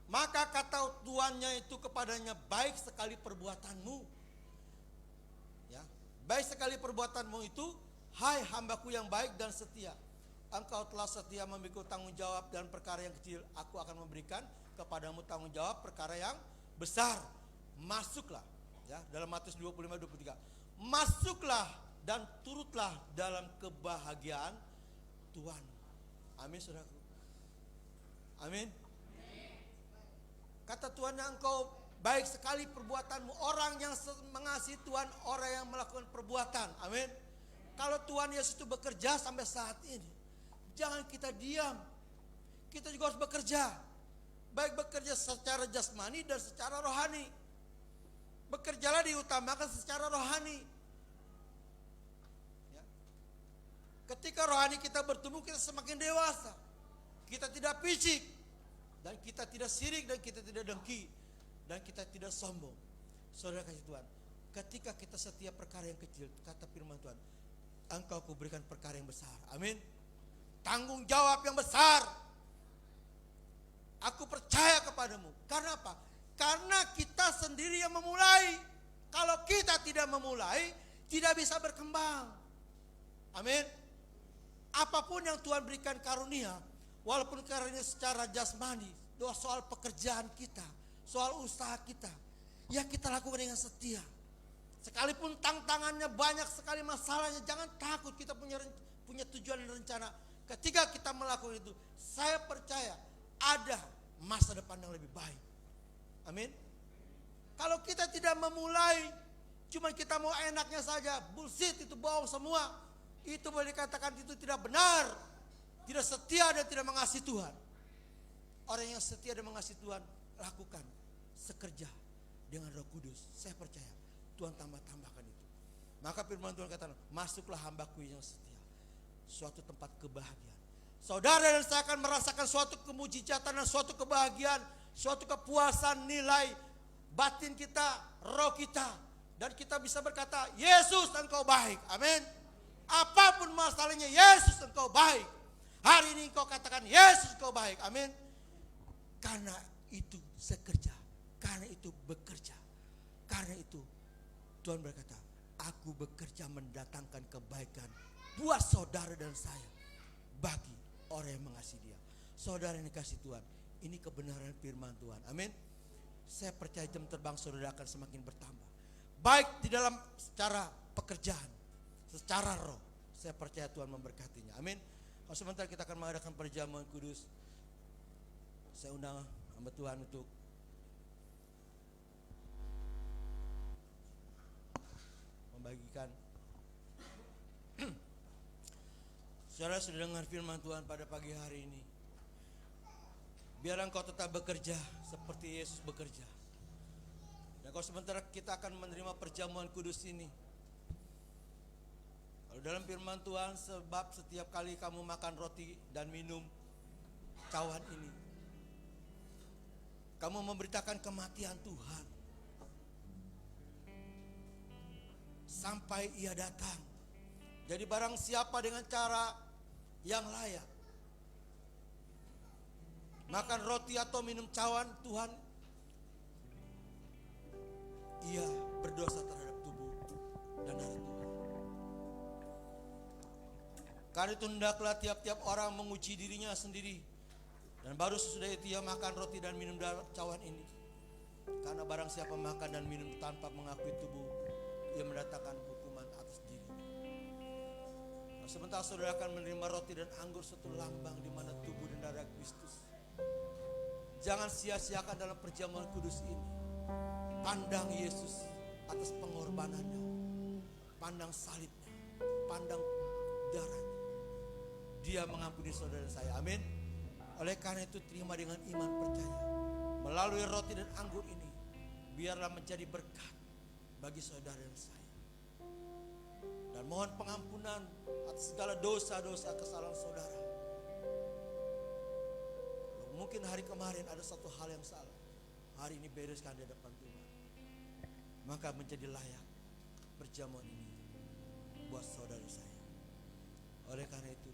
Maka kata tuannya itu kepadanya, baik sekali perbuatanmu. Ya, baik sekali perbuatanmu itu, hai hambaku yang baik dan setia. Engkau telah setia memikul tanggung jawab dan perkara yang kecil, aku akan memberikan kepadamu tanggung jawab perkara yang besar. Masuklah, ya, dalam Matius 25:23. Masuklah dan turutlah dalam kebahagiaan Tuhan. Amin saudaraku. Amin. Kata Tuhan, yang engkau baik sekali perbuatanmu. Orang yang mengasihi Tuhan, orang yang melakukan perbuatan. Amin. Kalau Tuhan Yesus itu bekerja sampai saat ini, jangan kita diam. Kita juga harus bekerja. Baik bekerja secara jasmani dan secara rohani. Bekerjalah diutamakan secara rohani. Ya. Ketika rohani kita bertumbuh, kita semakin dewasa. Kita tidak picik, dan kita tidak sirik, dan kita tidak dengki, dan kita tidak sombong. Saudara kasih Tuhan, ketika kita setia perkara yang kecil, kata firman Tuhan, engkau kuberikan perkara yang besar. Amin. Tanggung jawab yang besar. Aku percaya kepadamu. Karena apa? Karena kita sendiri yang memulai. Kalau kita tidak memulai, tidak bisa berkembang. Amin. Apapun yang Tuhan berikan karunia, walaupun karunia secara jasmani, soal pekerjaan kita, soal usaha kita, ya kita lakukan dengan setia. Sekalipun tantangannya banyak sekali, masalahnya, jangan takut. Kita punya tujuan dan rencana. Ketika kita melakukan itu, saya percaya ada masa depan yang lebih baik. Amin. Kalau kita tidak memulai, cuma kita mau enaknya saja, bullshit, itu bohong semua. Itu boleh dikatakan itu tidak benar, tidak setia dan tidak mengasihi Tuhan. Orang yang setia dan mengasihi Tuhan, lakukan sekerja dengan Roh Kudus. Saya percaya Tuhan tambah-tambahkan itu. Maka firman Tuhan katakan, masuklah hambaku yang setia, suatu tempat kebahagiaan. Saudara dan saya akan merasakan suatu kemujizatan dan suatu kebahagiaan, suatu kepuasan nilai batin kita, roh kita. Dan kita bisa berkata, Yesus engkau baik. Amin. Apapun masalahnya, Yesus engkau baik. Hari ini engkau katakan, Yesus engkau baik. Amin. Karena itu sekerja, karena itu bekerja. Karena itu Tuhan berkata, aku bekerja mendatangkan kebaikan buat saudara dan saya, bagi orang yang mengasihi Dia. Saudara yang dikasihi Tuhan, ini kebenaran firman Tuhan. Amin. Saya percaya jam terbang saudara akan semakin bertambah, baik di dalam secara pekerjaan, secara roh. Saya percaya Tuhan memberkatinya. Amin. Kalau sebentar kita akan mengadakan perjamuan kudus. Saya undang hamba Tuhan untuk membagikan. Saudara sudah dengar firman Tuhan pada pagi hari ini. Biar engkau tetap bekerja seperti Yesus bekerja. Dan kalau sebentar kita akan menerima perjamuan kudus ini. Kalau dalam firman Tuhan, sebab setiap kali kamu makan roti dan minum cawan ini, kamu memberitakan kematian Tuhan sampai Ia datang. Jadi barang siapa dengan cara yang layak makan roti atau minum cawan Tuhan, ia berdosa terhadap tubuh dan darah Tuhan. Karena itu hendaklah tiap-tiap orang menguji dirinya sendiri, dan baru sesudah itu ia makan roti dan minum cawan ini. Karena barang siapa makan dan minum tanpa mengakui tubuh, ia mendatangkan hukuman atas dirinya. Sementara saudara akan menerima roti dan anggur, suatu lambang di mana tubuh dan darah Kristus. Jangan sia-siakan dalam perjamuan kudus ini. Pandang Yesus atas pengorbanannya, pandang salibnya, pandang darahnya. Dia mengampuni saudara dan saya. Amin. Oleh karena itu terima dengan iman percaya. Melalui roti dan anggur ini, biarlah menjadi berkat bagi saudara dan saya. Dan mohon pengampunan atas segala dosa-dosa kesalahan saudara. Kalau mungkin hari kemarin ada satu hal yang salah, hari ini bereskan di depan Tuhan. Maka menjadi layak perjamuan ini buat saudara saya. Oleh karena itu,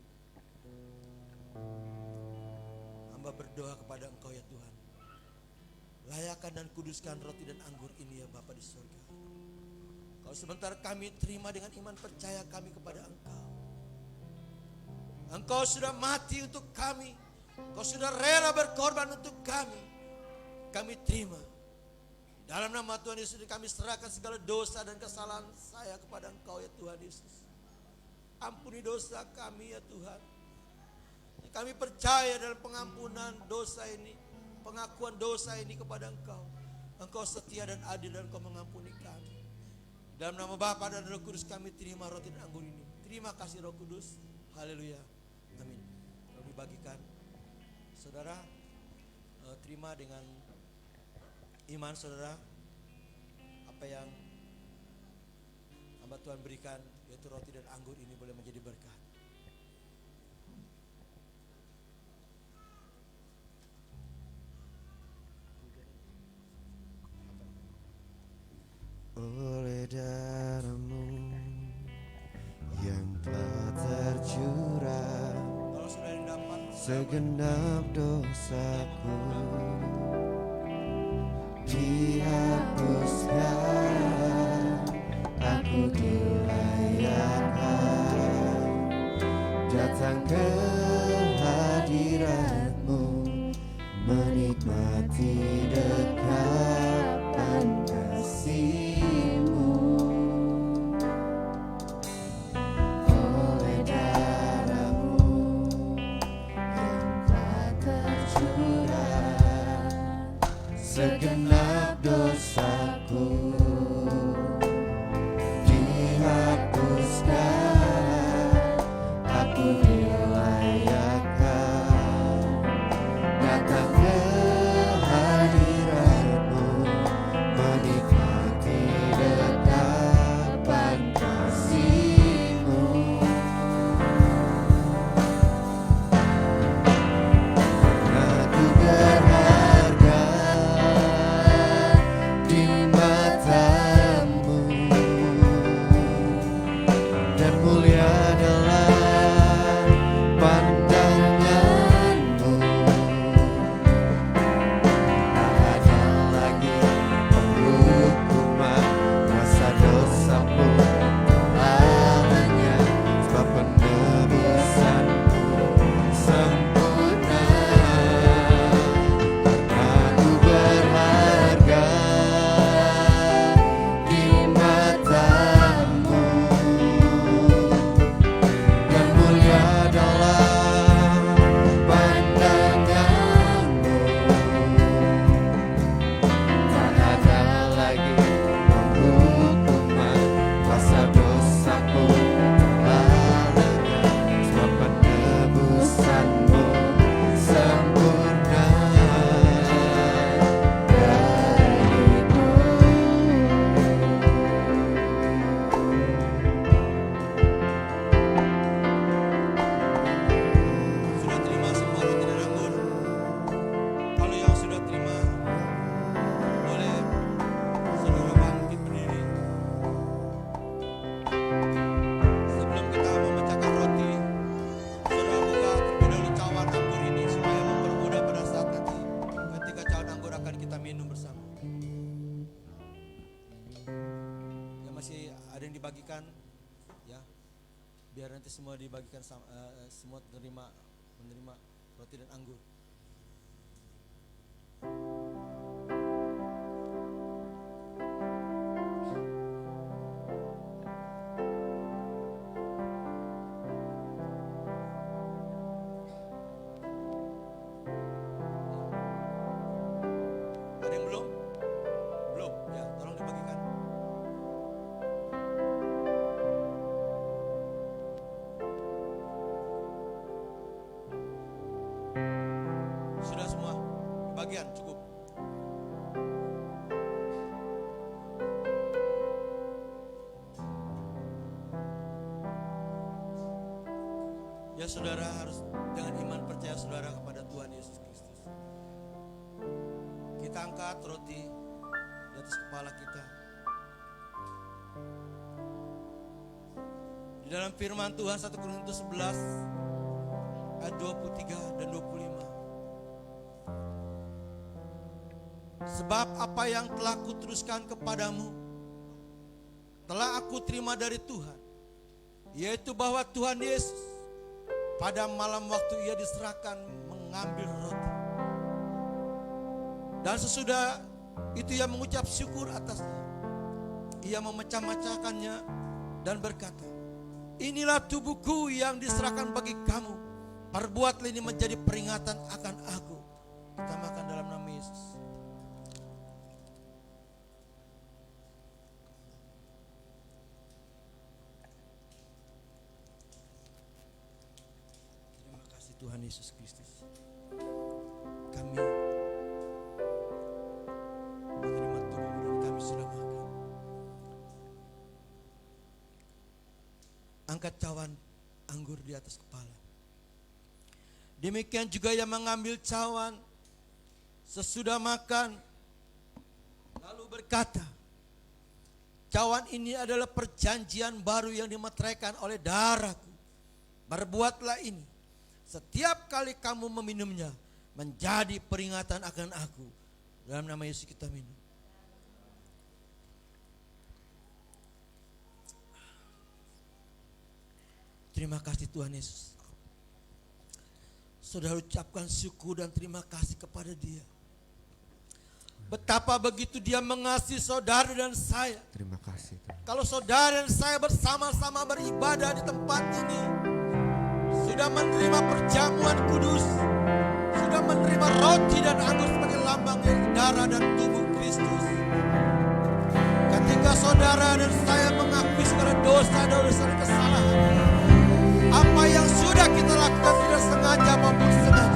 hamba berdoa kepada Engkau ya Tuhan. Layakkan dan kuduskan roti dan anggur ini ya Bapa di surga. Kalau sebentar kami terima dengan iman percaya kami kepada Engkau. Engkau sudah mati untuk kami. Engkau sudah rela berkorban untuk kami. Kami terima. Dalam nama Tuhan Yesus kami serahkan segala dosa dan kesalahan saya kepada Engkau ya Tuhan Yesus. Ampuni dosa kami ya Tuhan. Kami percaya dalam pengampunan dosa ini, pengakuan dosa ini kepada Engkau. Engkau setia dan adil dan Engkau mengampuni kami. Dalam nama Bapa dan Roh Kudus kami terima roti dan anggur ini. Terima kasih Roh Kudus. Haleluya. Amin. Lalu dibagikan. Saudara, terima dengan iman saudara apa yang hamba Tuhan berikan, yaitu roti dan anggur ini boleh menjadi berkat. Oleh darah-Mu yang telah tercurah, Kalau saudara yang dapat segenap dosaku dihapuskan, aku dilayakkan datang ke hadirat-Mu, menikmati dekapan kasih-Mu. Oleh darah-Mu yang telah tercurah, segenap dosa Biar nanti semua dibagikan semua menerima roti dan anggur. Ada yang belum? Belum? Ya, tolong dibagikan. Sudah semua? Bagian cukup. Ya saudara harus dengan iman percaya saudara kepada Tuhan Yesus Kristus. Kita angkat roti di atas kepala kita. Di dalam firman Tuhan 1 Korintus 11 ayat 23 dan 25. Sebab apa yang telah kuteruskan kepadamu telah aku terima dari Tuhan, yaitu bahwa Tuhan Yesus pada malam waktu ia diserahkan mengambil roti, dan sesudah itu ia mengucap syukur atasnya. Ia memecah-mecahkannya dan berkata, inilah tubuhku yang diserahkan bagi kamu. Perbuatlah ini menjadi peringatan akan aku. Kita makan dalam nama Yesus. Terima kasih Tuhan Yesus Kristus. Kami menerima tubuh dan kami sudah makan. Angkat cawan anggur di atas kepala. Demikian juga yang mengambil cawan sesudah makan, lalu berkata, cawan ini adalah perjanjian baru yang dimeteraikan oleh darahku. Berbuatlah ini setiap kali kamu meminumnya, menjadi peringatan akan aku. Dalam nama Yesus kita minum. Terima kasih Tuhan Yesus. Saudara ucapkan syukur dan terima kasih kepada Dia. Betapa begitu Dia mengasihi saudara dan saya. Terima kasih Tuhan. Kalau saudara dan saya bersama-sama beribadah di tempat ini, sudah menerima perjamuan kudus, sudah menerima roti dan anggur sebagai lambang dari darah dan tubuh Kristus. Ketika saudara dan saya mengakui segala dosa dan kesalahan, apa yang sudah kita lakukan tidak sengaja maupun sengaja,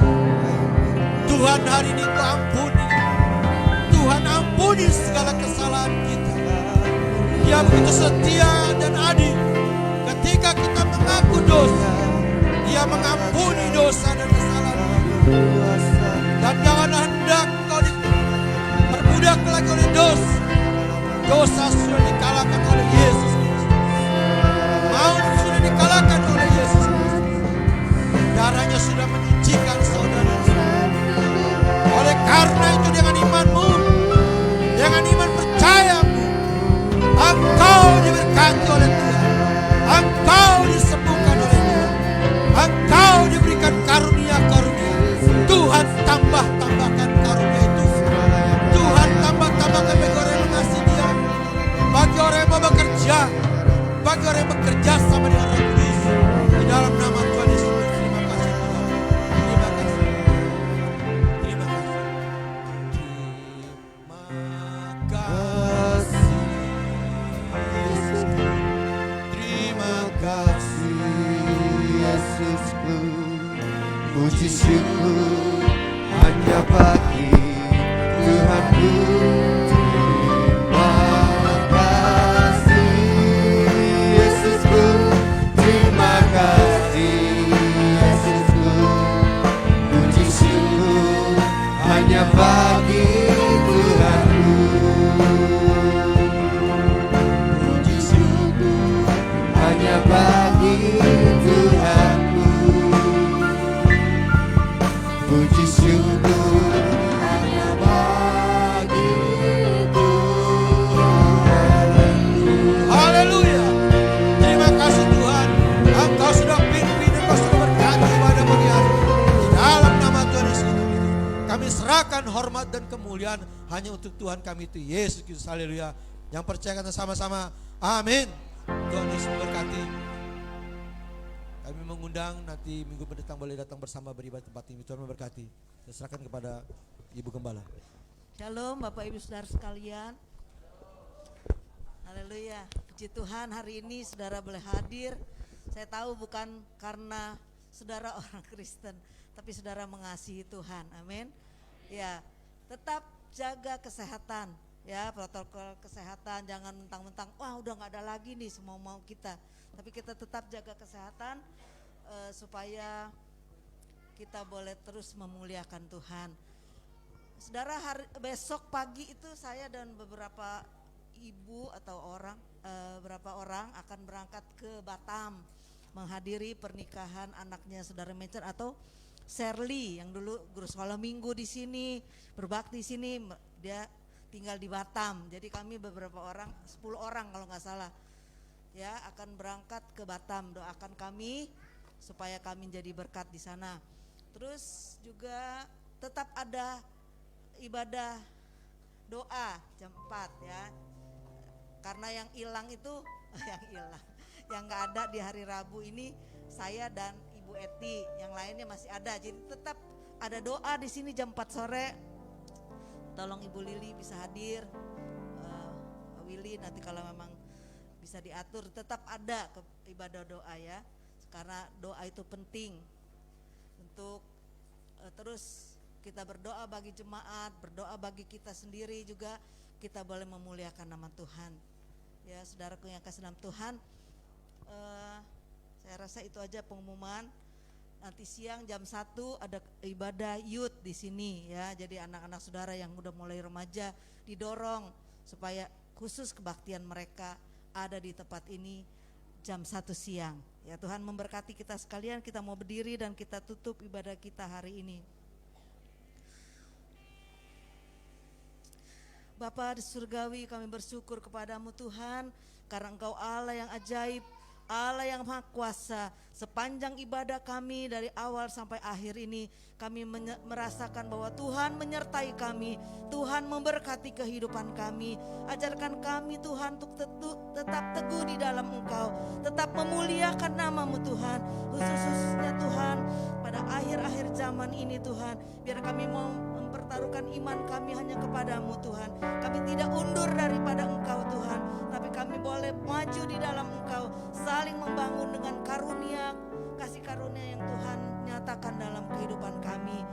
Tuhan hari ini Kau ampuni. Tuhan ampuni segala kesalahan kita. Dia begitu setia dan adil. Ketika kita mengaku dosa, Dia mengampuni dosa dan kesalahan. Dan jangan hendak kau diperbudak lagi oleh dosa. Dosa sudah dikalahkan oleh Yesus Kristus. Maut sudah dikalahkan oleh Yesus Kristus. Darahnya sudah menyucikan saudara. Oleh karena itu dengan imanmu, dengan iman percayamu, engkau diberkati oleh Tuhan. Engkau disembuhkan oleh Tuhan. Engkau diberikan karunia-karunia. Tuhan tambahkan karunia itu. Tuhan tambahkan bagi orang yang mengasihi Dia, bagi orang yang mau bekerja, bagi orang yang bekerja sama dengan Roh Kudus. Di dalam nama Tuhan Yesus. Terima kasih Tuhan. Terima kasih. Terima kasih. Terima kasih Yesusku. Terima kasih Yesusku, puji syukur hanya bagi Tuhanku. Terima kasih Yesusku, terima kasih Yesusku, puji syukur hanya bagi Tuhanku. Puji syukur hanya bagi Tuhanku. Puji syukur kehormatan, hormat dan kemuliaan hanya untuk Tuhan kami itu Yesus Kristus. Haleluya. Yang percaya kata sama-sama, amin. Tuhan Yesus memberkati. Kami mengundang nanti minggu mendatang boleh datang bersama beribadah tempat ini. Tuhan memberkati. Saya serahkan kepada Ibu Gembala. Shalom Bapak Ibu Saudara sekalian. Haleluya. Puji Tuhan, hari ini saudara boleh hadir. Saya tahu bukan karena saudara orang Kristen, tapi saudara mengasihi Tuhan. Amin. Ya, tetap jaga kesehatan. Ya, protokol kesehatan, jangan mentang-mentang wah udah nggak ada lagi nih semau-mau kita. Tapi kita tetap jaga kesehatan supaya kita boleh terus memuliakan Tuhan. Saudara, besok pagi itu saya dan beberapa ibu atau beberapa orang akan berangkat ke Batam menghadiri pernikahan anaknya saudara Mecer atau Shirley yang dulu guru sekolah minggu di sini, berbakti di sini, dia tinggal di Batam. Jadi kami beberapa orang, 10 orang kalau nggak salah, ya akan berangkat ke Batam. Doakan kami supaya kami jadi berkat di sana. Terus juga tetap ada ibadah doa jam 4 ya. Karena yang hilang itu yang nggak ada di hari Rabu ini saya dan Ibu Eti, yang lainnya masih ada. Jadi tetap ada doa di sini jam 4 sore. Tolong Ibu Lili bisa hadir, Willy nanti kalau memang bisa diatur tetap ada ibadah doa ya. Karena doa itu penting untuk terus kita berdoa bagi jemaat, berdoa bagi kita sendiri juga, kita boleh memuliakan nama Tuhan. Ya saudaraku yang kasih dalam Tuhan, saya rasa itu aja pengumuman. Nanti siang jam 1 ada ibadah youth di sini ya. Jadi anak-anak saudara yang udah mulai remaja didorong supaya khusus kebaktian mereka ada di tempat ini jam 1 siang. Ya Tuhan memberkati kita sekalian. Kita mau berdiri dan kita tutup ibadah kita hari ini. Bapa di surgawi, kami bersyukur kepadamu Tuhan, karena Engkau Allah yang ajaib, Allah yang maha kuasa. Sepanjang ibadah kami dari awal sampai akhir ini, kami merasakan bahwa Tuhan menyertai kami, Tuhan memberkati kehidupan kami. Ajarkan kami Tuhan untuk tetap teguh di dalam Engkau, tetap memuliakan namamu Tuhan. Khususnya Tuhan pada akhir-akhir zaman ini Tuhan, biar kami mau mempertaruhkan iman kami hanya kepadamu Tuhan. Kami tidak undur daripada Engkau Tuhan, tapi kami boleh maju di dalam Engkau, saling membangun dengan karunia, kasih karunia yang Tuhan nyatakan dalam kehidupan kami.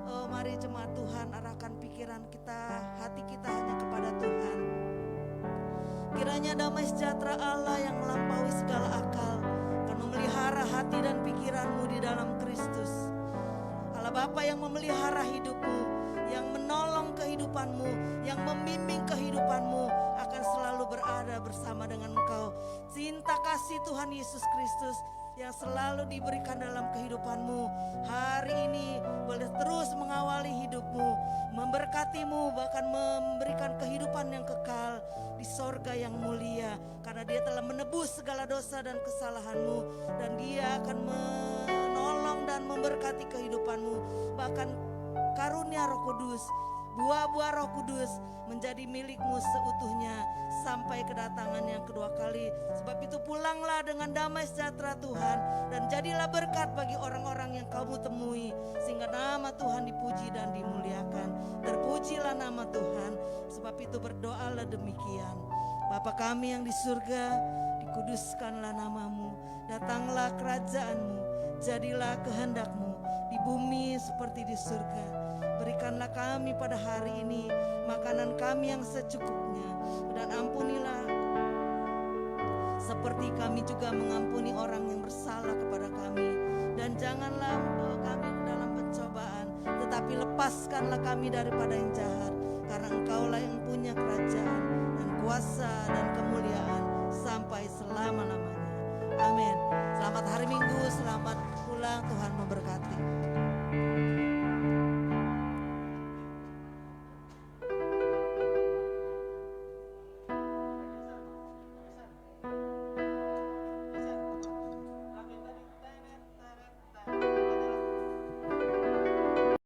Oh, mari jemaat Tuhan, arahkan pikiran kita, hati kita hanya kepada Tuhan. Kiranya damai sejahtera Allah yang melampaui segala akal akan memelihara hati dan pikiranmu di dalam Kristus. Allah Bapa yang memelihara hidupmu, yang menolong kehidupanmu, yang membimbing kehidupanmu, akan selalu berada bersama dengan engkau. Cinta kasih Tuhan Yesus Kristus yang selalu diberikan dalam kehidupanmu hari ini boleh terus mengawali hidupmu, memberkatimu, bahkan memberikan kehidupan yang kekal di sorga yang mulia, karena Dia telah menebus segala dosa dan kesalahanmu, dan Dia akan menolong dan memberkati kehidupanmu. Bahkan karunia Roh Kudus, buah-buah Roh Kudus menjadi milikmu seutuhnya sampai kedatangan yang kedua kali. Sebab itu pulanglah dengan damai sejahtera Tuhan, dan jadilah berkat bagi orang-orang yang kamu temui, sehingga nama Tuhan dipuji dan dimuliakan. Terpujilah nama Tuhan. Sebab itu berdoalah demikian. Bapa kami yang di surga, dikuduskanlah namamu, datanglah kerajaanmu, jadilah kehendakmu di bumi seperti di surga. Berikanlah kami pada hari ini makanan kami yang secukupnya, dan ampunilah seperti kami juga mengampuni orang yang bersalah kepada kami. Dan janganlah membawa kami ke dalam pencobaan, tetapi lepaskanlah kami daripada yang jahat, karena Engkaulah yang punya kerajaan,